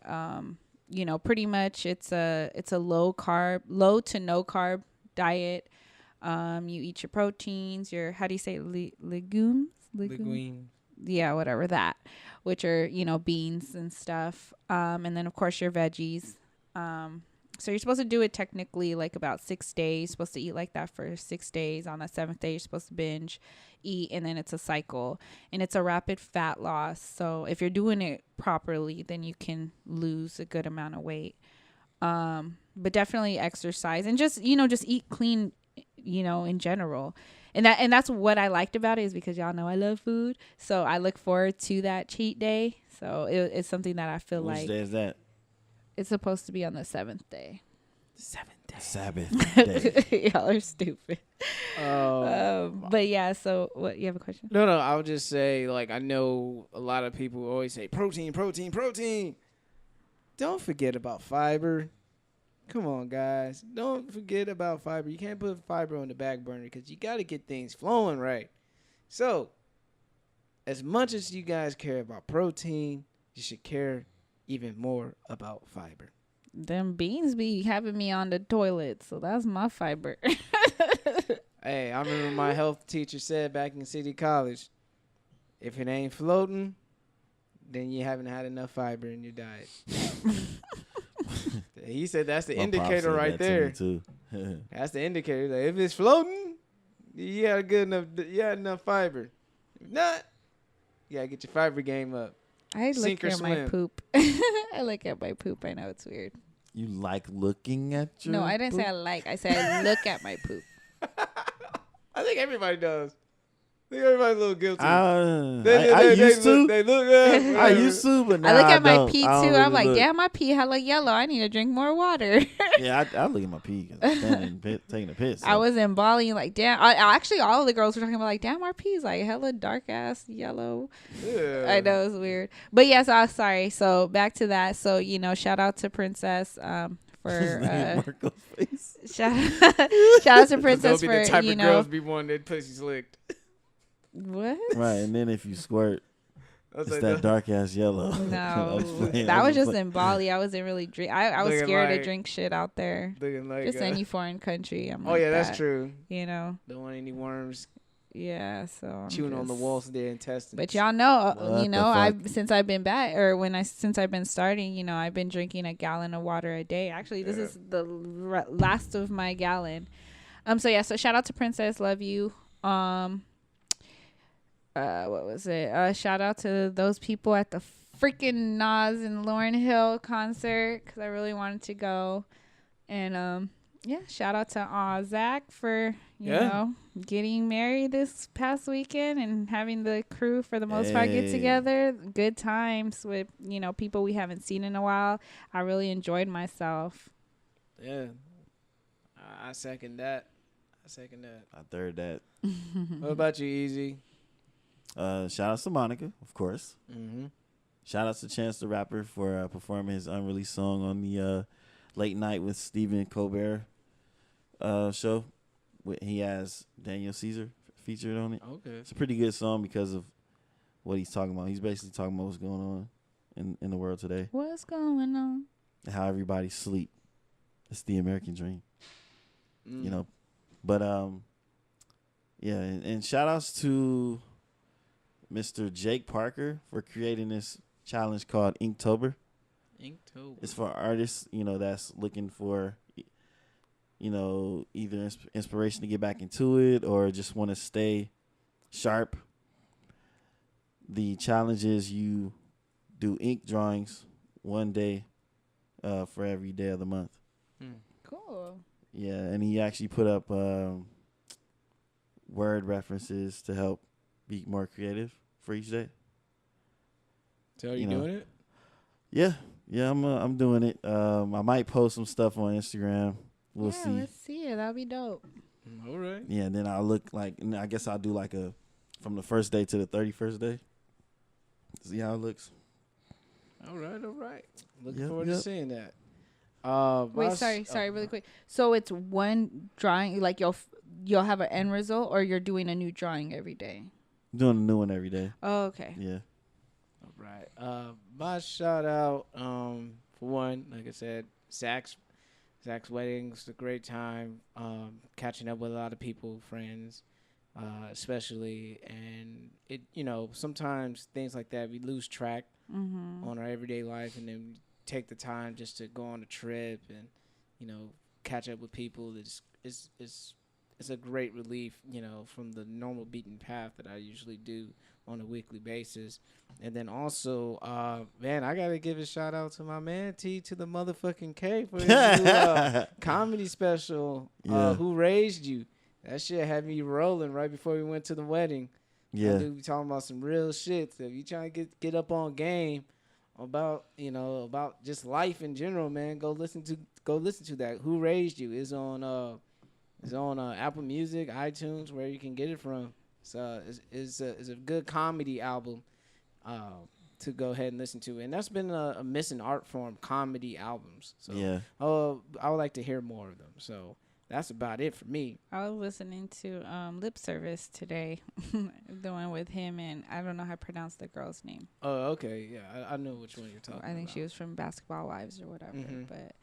pretty much it's a low to no carb diet. You eat your proteins, your, how do you say it? Legumes? Yeah, whatever that, which are, beans and stuff. And then of course your veggies. So you're supposed to do it technically like about 6 days. You're supposed to eat like that for 6 days. On that 7th day, you're supposed to binge eat, and then it's a cycle, and it's a rapid fat loss. So if you're doing it properly, then you can lose a good amount of weight. But definitely exercise and just eat clean, in general. And that's what I liked about it, is because y'all know I love food. So I look forward to that cheat day. So it's something that I feel Which like. day is that? It's supposed to be on the 7th day. Sabbath day. Y'all are stupid. But yeah, so what, you have a question? No, I would just say, I know a lot of people always say protein. Don't forget about fiber. Come on, guys. Don't forget about fiber. You can't put fiber on the back burner because you got to get things flowing right. So, as much as you guys care about protein, you should care even more about fiber. Them beans be having me on the toilet, so that's my fiber. Hey, I remember my health teacher said back in City College, if it ain't floating, then you haven't had enough fiber in your diet. He said that's the indicator right there. Too. That's the indicator. Like, if it's floating, you had enough fiber. If not, you gotta get your fiber game up. I Sink look or at my swim. poop. I look at my poop. I know it's weird. You like looking at your No, I didn't say I like. I said I look at my poop. I think everybody does. I think everybody's a little guilty. I used to. They look I used to, but now I look at my don't. pee too. I don't I'm really like, look. damn, my pee hella yellow. I need to drink more water. Yeah, I look at my pee because I'm standing taking a piss. I was in Bali, like, damn. Actually, all of the girls were talking about, like, damn, our pee's like hella dark ass yellow. Yeah. I know, it's weird. But yes, I'm sorry. So back to that. So, shout out to Princess for Marco's face. shout out to Princess Those be for, the type of girls be wanting their pussies licked. What? Right, and then if you squirt, was It's like, that dark ass yellow. No, I'm just playing, that I'm was just just playing. in Bali. I wasn't really drink. I was Looking scared like- to drink shit out there. looking like. Just any foreign country. I'm oh like yeah, that's that, true. You know. Don't want any worms Yeah. So I'm chewing on the just- walls of their intestines. But y'all know, What you know, the I fuck? since I've been back, or since I've been starting, you know, I've been drinking a gallon of water a day. Actually, this is the last of my gallon. So yeah, so shout out to Princess, love you. What was it? Shout out to those people at the freaking Nas and Lauryn Hill concert because I really wanted to go, and yeah, shout out to Zach for you know getting married this past weekend and having the crew for the most part get Hey. together. Good times with people we haven't seen in a while. I really enjoyed myself. Yeah, I second that. I third that. What about you, Easy? Shout out to Monica, of course. Mm-hmm. Shout out to Chance the Rapper for performing his unreleased song on the Late Night with Stephen Colbert show. He has Daniel Caesar featured on it. Okay. It's a pretty good song because of what he's talking about. He's basically talking about what's going on in the world today. What's going on? How everybody sleep. It's the American dream, you know. But yeah, and shout outs to Mr. Jake Parker for creating this challenge called Inktober. Inktober. It's for artists, that's looking for, either inspiration to get back into it or just want to stay sharp. The challenge is you do ink drawings one day for every day of the month. Cool. Yeah, and he actually put up word references to help be more creative for each day. So are you know. doing it? Yeah, I'm doing it. I might post some stuff on Instagram. We'll see. Let's see it. That'll be dope. All right. Yeah, and then I'll look and I guess I'll do from the first day to the 31st day. See how it looks. All right. Looking Yep, forward yep. to seeing that. Wait, sorry, really quick. So it's one drawing, like you'll have an end result, or you're doing a new drawing every day. I'm doing a new one every day. Oh, okay. Yeah. All right. My shout out, for one, like I said, Zach's wedding was a great time. Catching up with a lot of people, friends, especially, and it, sometimes things like that we lose track on our everyday life, and then we take the time just to go on a trip and, catch up with people. It's a great relief, from the normal beaten path that I usually do on a weekly basis. And then also, man, I got to give a shout out to my man T to the motherfucking K for his new comedy special, Yeah. Who Raised You. That shit had me rolling right before we went to the wedding. Yeah. We talking about some real shit. So if you trying to get up on game about just life in general, man, go listen to that. Who Raised You is on Apple Music, iTunes, where you can get it from. So it's a good comedy album to go ahead and listen to, and that's been a missing art form, comedy albums. So Yeah. I would like to hear more of them. So that's about it for me. I was listening to Lip Service today, the one with him, and I don't know how to pronounce the girl's name. Oh, okay, yeah, I know which one you're talking about. I think she was from Basketball Wives or whatever. Mhm. But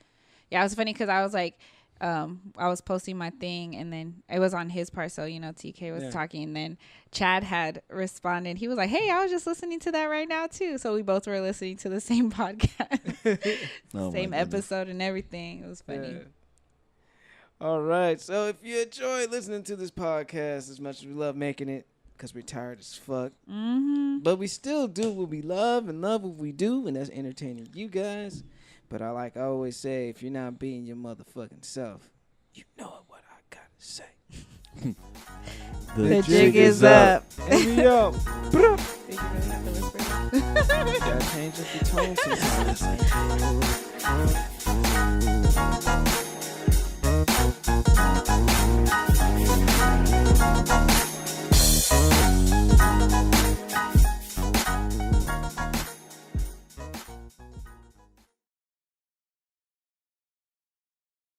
yeah, it was funny because I was like, I was posting my thing, and then it was on his part. So, TK was talking, and then Chad had responded. He was like, "Hey, I was just listening to that right now too." So we both were listening to the same podcast, Oh, my same goodness. episode and everything. It was funny. Yeah. All right, so if you enjoy listening to this podcast as much as we love making it, because we're tired as fuck, but we still do what we love and love what we do, and that's entertaining you guys. But I always say, if you're not being your motherfucking self, you know what I gotta say. The jig is up. And we out. Think you really have to whisper? Gotta change up the tone sometimes.